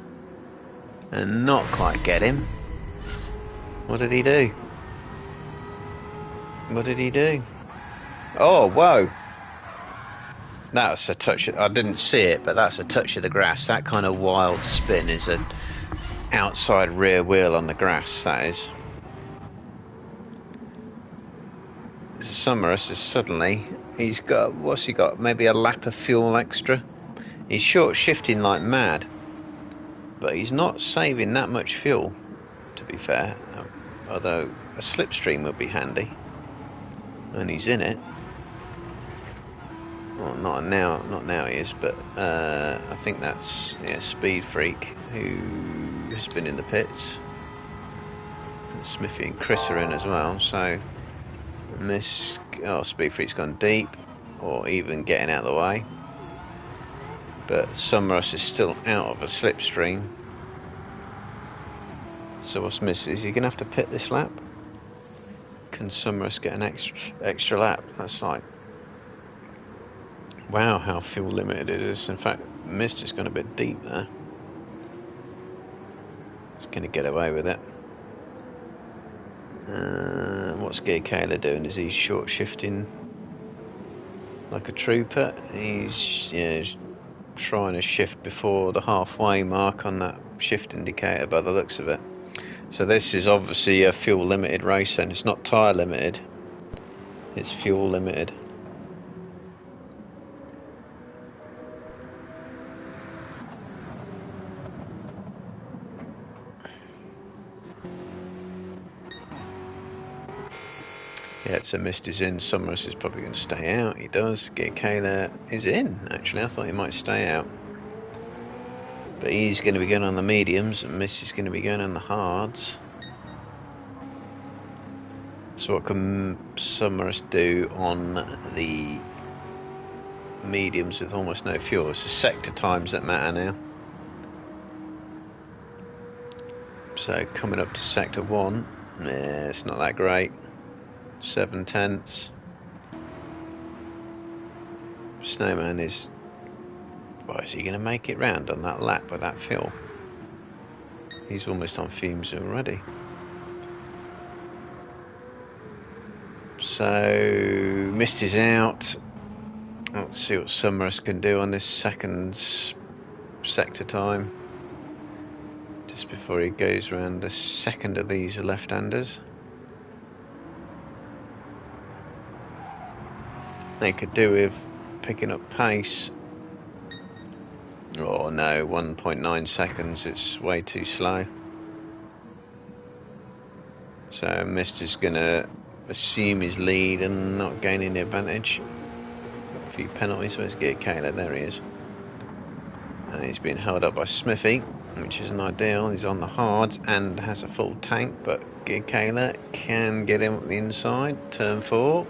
and not quite get him. What did he do? What did he do? Oh, whoa. That's a touch. I didn't see it, but that's a touch of the grass. That kind of wild spin is an outside rear wheel on the grass, that is. Sommerus is suddenly, he's got, what's he got? Maybe a lap of fuel extra. He's short shifting like mad, but he's not saving that much fuel, to be fair. Although a slipstream would be handy, and he's in it. Well, not now he is, but I think that's Speed Freak, who has been in the pits. And Smithy and Chris are in as well, so Speed Freak's gone deep, or even getting out of the way. But Summerus is still out of a slipstream. So what's missing? Is he going to have to pit this lap? Can Summerus get an extra lap? That's like, wow, how fuel limited it is. In fact, Mist has gone a bit deep there. He's going to get away with it. What's Gear Kayla doing? Is he short shifting like a trooper? He's trying to shift before the halfway mark on that shift indicator by the looks of it. So this is obviously a fuel limited race, and it's not tyre limited, it's fuel limited. Yeah, so Mist is in. Summerus is probably going to stay out. He does. Gear Kayla is in, actually. I thought he might stay out. But he's going to be going on the mediums, and Mist is going to be going on the hards. So what can Summerus do on the mediums with almost no fuel? It's the sector times that matter now. So coming up to sector 1, it's not that great. 7/10. Snowman is... Well, is he going to make it round on that lap with that fuel? He's almost on fumes already. So Mist is out. Let's see what Summerus can do on this second sector time, just before he goes round the second of these left-handers. They could do with picking up pace. Oh no, 1.9 seconds, it's way too slow. So Mist is going to assume his lead and not gain any advantage. A few penalties. Where's Gear Kayla? There he is. And he's being held up by Smithy, which isn't ideal. He's on the hards and has a full tank, but Gear Kayla can get him at the inside. Turn 4.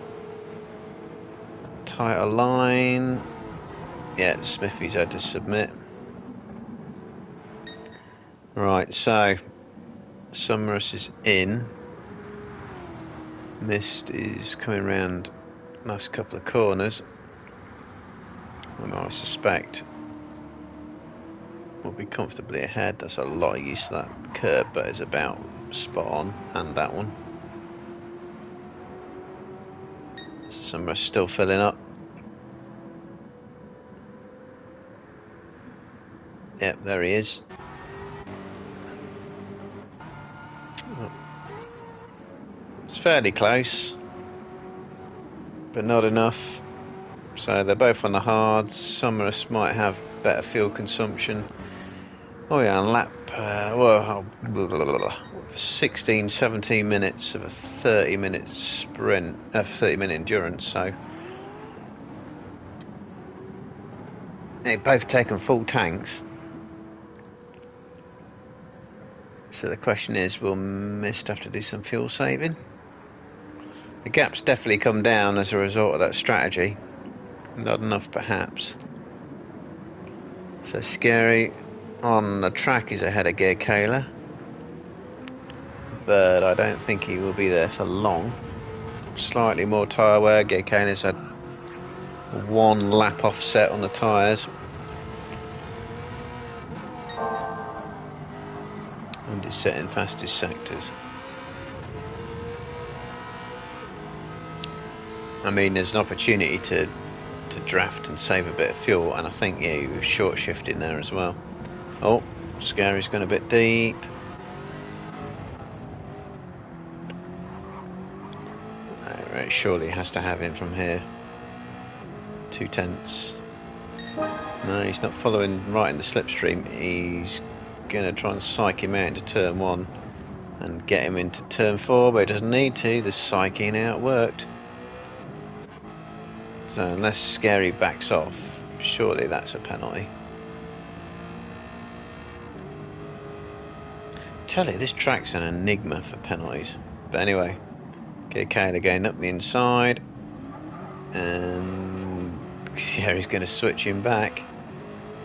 Tighter line. Yeah, Smithy's had to submit. Right, so Summerus is in. Mist is coming round last couple of corners. I suspect we'll be comfortably ahead. That's a lot of use to that curb, but it's about spot on, and that one. Summerus still filling up. Yep, there he is. It's fairly close, but not enough. So they're both on the hards. Summerus might have better fuel consumption. Oh yeah, on lap 16, 17 minutes of a 30-minute sprint, 30-minute endurance. So they've both taken full tanks. So the question is, will Mist have to do some fuel saving? The gap's definitely come down as a result of that strategy. Not enough, perhaps. So Scary on the track is ahead of Gear Kayla, but I don't think he will be there for long. Slightly more tyre wear. Gear Kayla's had 1 lap offset on the tyres. And is setting fastest sectors. I mean, there's an opportunity to draft and save a bit of fuel, and I think he was short shifting there as well. Oh, Scary's gone a bit deep. Right, surely has to have him from here. 2/10. No, he's not following right in the slipstream. He's going to try and psych him out into turn 1 and get him into turn 4, but he doesn't need to. The psyching out worked. So unless Scary backs off, surely that's a penalty. Tell you, this track's an enigma for penalties. But anyway, Kayla going up the inside, and Scary's going to switch him back.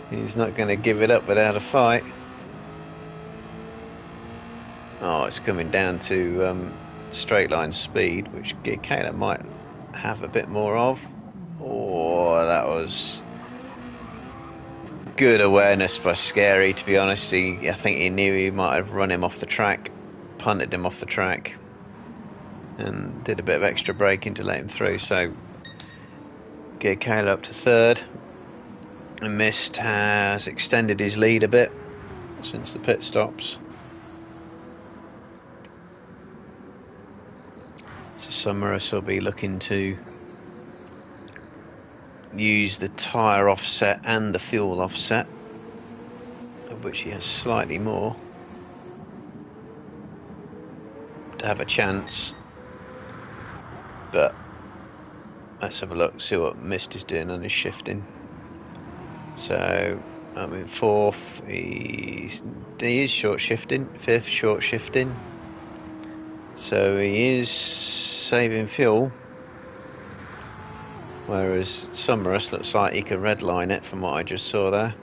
He's not going to give it up without a fight. Oh, it's coming down to straight line speed, which Kayla might have a bit more of. Oh, that was good awareness by Scary, to be honest. I think he knew he might have run him off the track, punted him off the track, and did a bit of extra braking to let him through. So get Kayla up to third, and Mist has extended his lead a bit since the pit stops. So Summerus will be looking to use the tyre offset and the fuel offset, of which he has slightly more, to have a chance. But let's have a look, see what Mist is doing on his shifting. So I'm in fourth, he is short shifting, fifth short shifting, so he is saving fuel. Whereas Summerus looks like he can redline it from what I just saw there.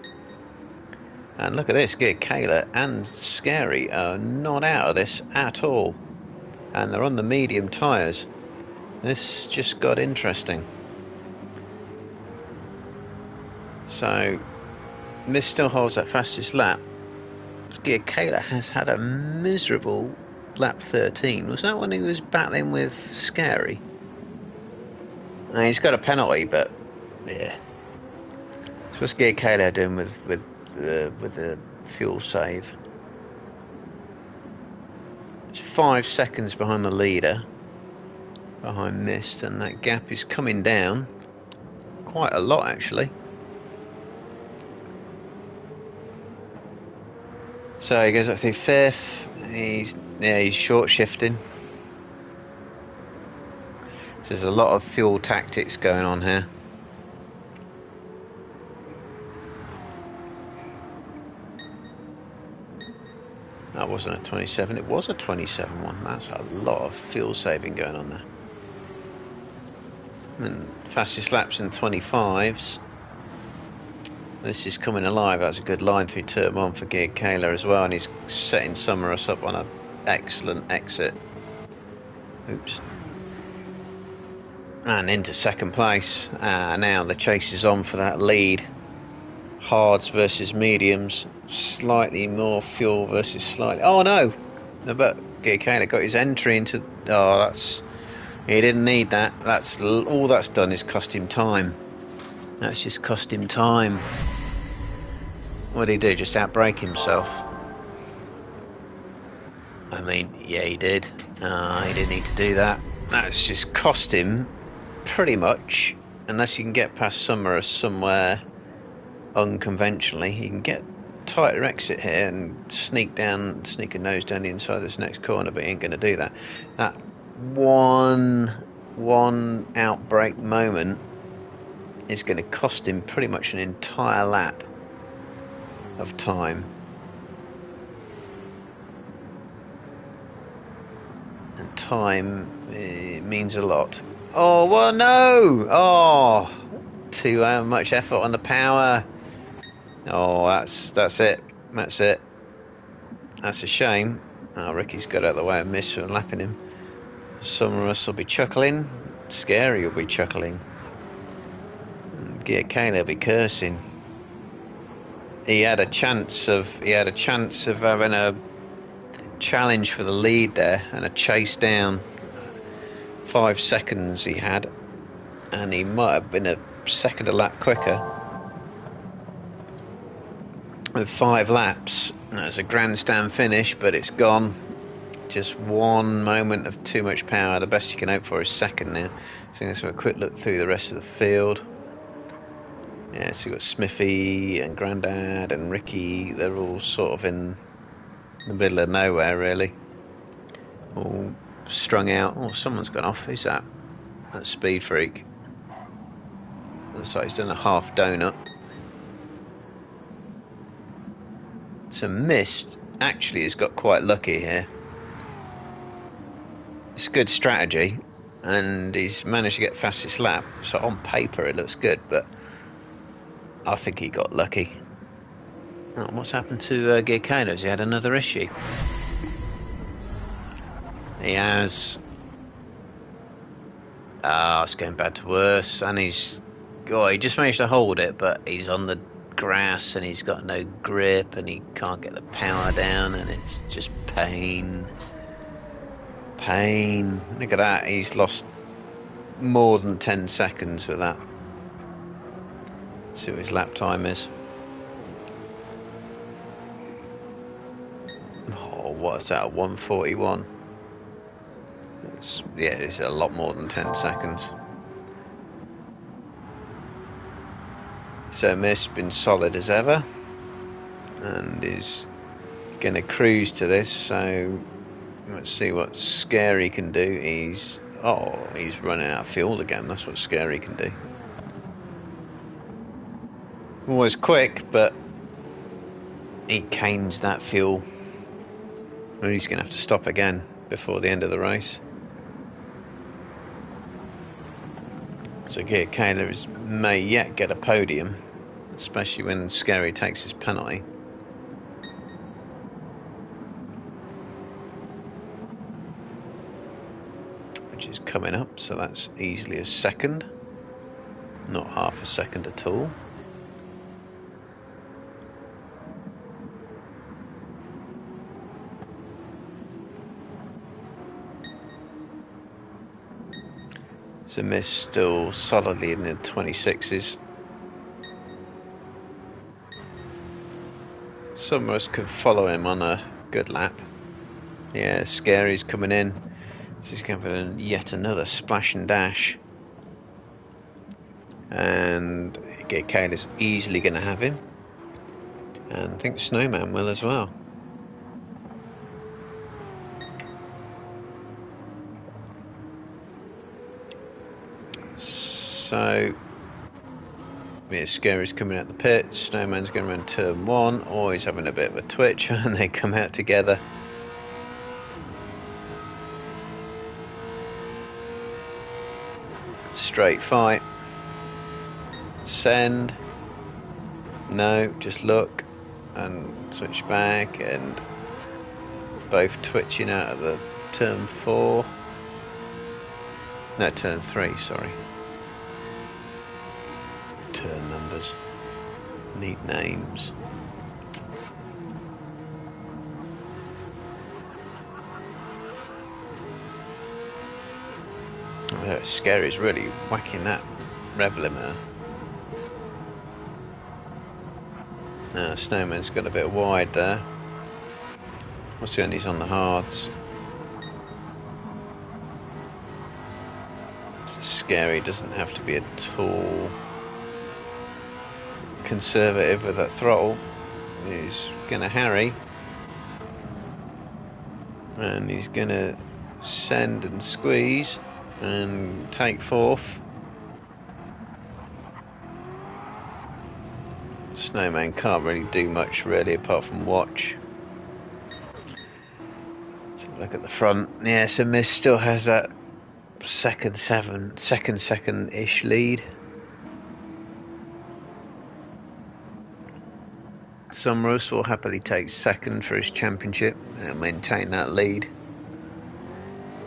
And look at this, Kayla and Scary are not out of this at all. And they're on the medium tyres. This just got interesting. So, Mist still holds that fastest lap. Kayla has had a miserable lap 13. Was that when he was battling with Scary? He's got a penalty, but yeah. So what's Kayla doing with the fuel save? It's 5 seconds behind the leader, behind Mist, and that gap is coming down quite a lot actually. So he goes up through fifth. He's short shifting. So there's a lot of fuel tactics going on here. That wasn't a 27, it was a 27 one. That's a lot of fuel saving going on there. And fastest laps in 25s. This is coming alive. That's a good line through turn one for Kayla as well, and he's setting Summerus up on an excellent exit. Oops. And into second place. Now the chase is on for that lead. Hards versus mediums. Slightly more fuel versus slightly... Oh no! But Kayla got his entry into... Oh, that's... He didn't need that. That's all that's done is cost him time. That's just cost him time. What did he do? Just outbrake himself? I mean, yeah, he did. He didn't need to do that. That's just cost him pretty much, unless you can get past Summerus somewhere unconventionally. You can get tighter exit here and sneak a nose down the inside of this next corner, but he ain't going to do that. That one outbreak moment is going to cost him pretty much an entire lap of time. And time means a lot. Oh, well, no! Oh, too much effort on the power. Oh, that's it. That's it. That's a shame. Oh, Ricky's got out of the way and missed for lapping him. Summerus will be chuckling. Scary will be chuckling. Kayla will be cursing. He had a chance of having a challenge for the lead there and a chase down. 5 seconds he had, and he might have been a second a lap quicker. With 5 laps, that's a grandstand finish, but it's gone. Just one moment of too much power. The best you can hope for is second now. So let's have a quick look through the rest of the field. Yeah, so you've got Smithy and Grandad and Ricky. They're all sort of in the middle of nowhere, really. All strung out. Oh, someone's gone off. Who's that? That's Speed Freak. Looks like he's done a half donut. So Mist actually has got quite lucky here. It's good strategy, and he's managed to get fastest lap. So on paper it looks good, but I think he got lucky. Oh, what's happened to Gearkano? Has he had another issue? He has. It's going bad to worse, and he just managed to hold it, but he's on the grass and he's got no grip and he can't get the power down, and it's just pain. Look at that, he's lost more than 10 seconds with that. Let's see what his lap time is. Oh, what's that, 141? It's a lot more than 10 seconds. So Mist's been solid as ever and is going to cruise to this. So let's see what Scary can do. He's running out of fuel again. That's what Scary can do. Always quick, but he canes that fuel. And he's going to have to stop again before the end of the race. So Gearkano may yet get a podium, especially when Scary takes his penalty. Which is coming up, so that's easily a second. Not half a second at all. So Mist still solidly in the 26s. Some of us could follow him on a good lap. Yeah, Scary's coming in. This is going for yet another splash and dash. And Gearkano's easily going to have him. And I think Snowman will as well. So, yeah, Scary's coming out the pits, Snowman's going to run turn 1, or he's having a bit of a twitch, and they come out together. Straight fight. Send. No, just look, and switch back, and both twitching out of the turn 4. No, turn 3, sorry. Turn numbers need names. Oh, yeah, Scary's really whacking that rev limiter. Snowman's got a bit wide there. What's the end? He's on the hards. So Scary doesn't have to be at all conservative with that throttle. He's going to harry, and he's going to send and squeeze and take 4th. Snowman can't really do much really apart from watch. Let's have a look at the front. Yeah, so Mist still has that second-ish lead. Sumrus will happily take second for his championship and maintain that lead.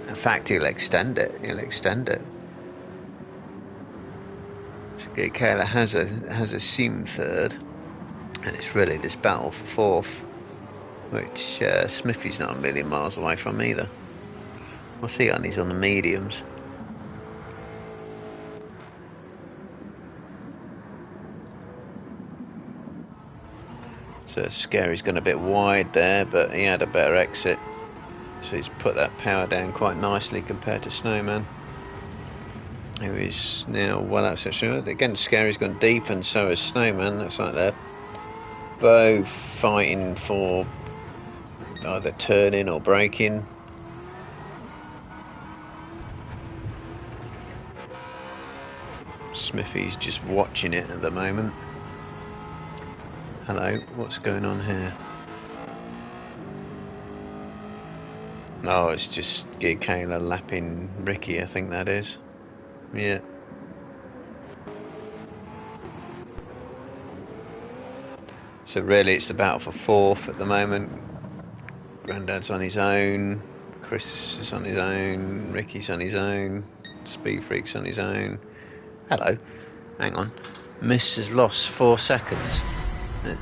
In fact, he'll extend it. Gearkano has assumed third, and it's really this battle for 4th, which Smithy's not a million miles away from either. What's he on? He's on the mediums. So Scary's gone a bit wide there, but he had a better exit. So he's put that power down quite nicely compared to Snowman, who is now well outside. Again, Scary's gone deep, and so has Snowman. Looks like they're both fighting for either turning or braking. Smithy's just watching it at the moment. Hello, what's going on here? Oh, it's just Kayla lapping Ricky, I think that is. Yeah. So really it's the battle for fourth at the moment. Grandad's on his own, Chris is on his own, Ricky's on his own, Speed Freak's on his own. Hello, hang on. Miss has lost 4 seconds.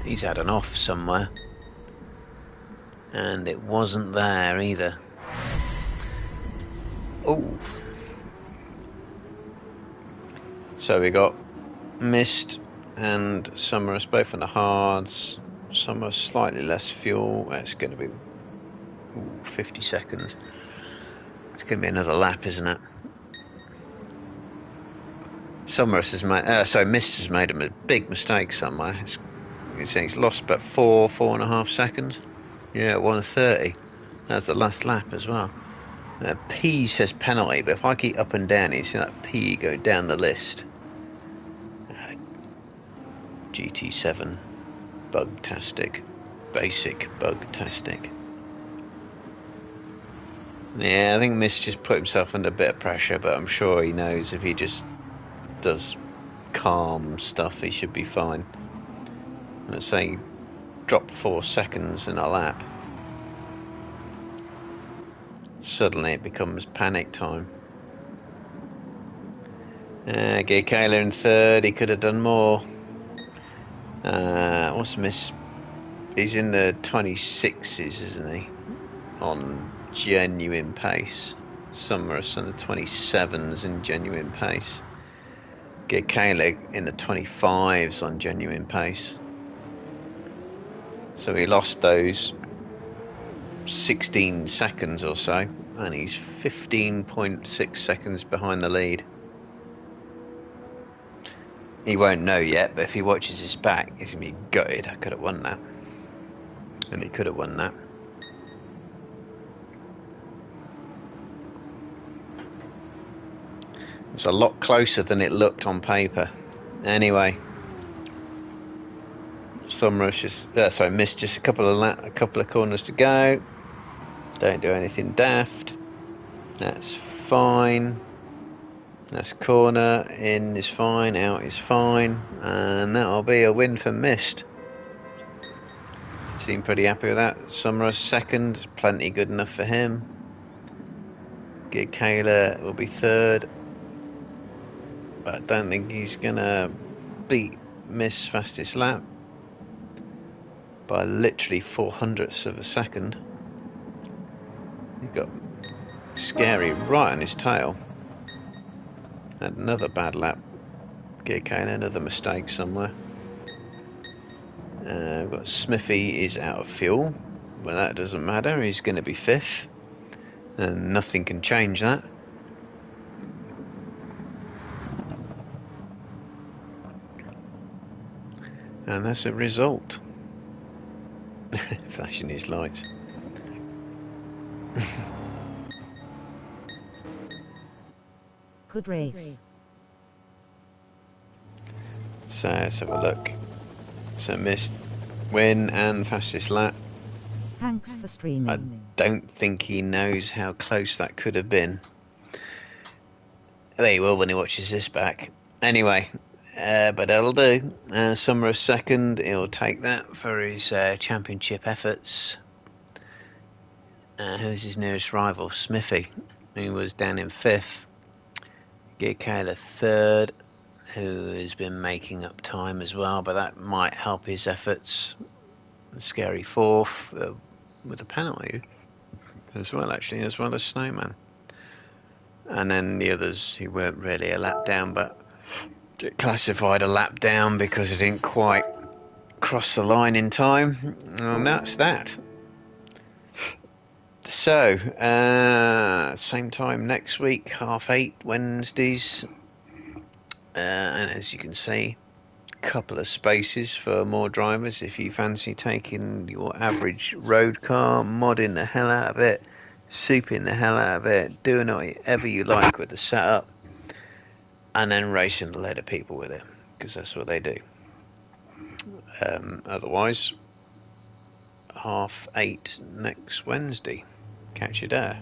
He's had an off somewhere. And it wasn't there either. Oh. So we got Mist and Summerus both on the hards. Summerus slightly less fuel. That's going to be 50 seconds. It's going to be another lap, isn't it? Summerus has made, Mist has made a big mistake somewhere. He's lost about 4.5 seconds. Yeah, 1:30. That's the last lap as well. P says penalty, but if I keep up and down, you see that P go down the list. GT7, bug-tastic, basic bug-tastic. Yeah, I think Mist just put himself under a bit of pressure, but I'm sure he knows if he just does calm stuff, he should be fine. Let's say drop 4 seconds in a lap. Suddenly it becomes panic time. Kayla in third, he could have done more. What's Miss? He's in the 26s, isn't he? On genuine pace. Summerus on the 27s in genuine pace. Kayla in the 25s on genuine pace. So he lost those 16 seconds or so, and he's 15.6 seconds behind the lead. He won't know yet, but if he watches his back, he's going to be gutted. I could have won that. And he could have won that. It's a lot closer than it looked on paper. Anyway, Missed just a couple of corners to go. Don't do anything daft. That's fine. That's corner. In is fine. Out is fine. And that'll be a win for Mist. Seem pretty happy with that. Summerus second. Plenty good enough for him. Kayla will be third. But I don't think he's going to beat Mist's fastest lap by literally 0.04 of a second. You've got Scary right on his tail. Had another bad lap. Kayla, another mistake somewhere. We've got Smithy is out of fuel. Well, that doesn't matter. He's going to be fifth. And nothing can change that. And that's a result. Flashing his lights. Good race. So let's have a look. So Mist win and fastest lap. Thanks for streaming. I don't think he knows how close that could have been. He will when he watches this back. Anyway, but that'll do. Summerus second. He'll take that for his championship efforts. Who's his nearest rival? Smithy, who was down in fifth. Kayla third, who has been making up time as well, but that might help his efforts. Scary fourth, with a penalty as well, actually, as well as Snowman. And then the others who weren't really a lap down, but classified a lap down because it didn't quite cross the line in time. And that's that. So, same time next week, 8:30 Wednesdays. And as you can see, a couple of spaces for more drivers if you fancy taking your average road car, modding the hell out of it, souping the hell out of it, doing whatever you like with the setup. and then racing a load of people with it, because that's what they do. Otherwise, 8:30 next Wednesday. Catch you there.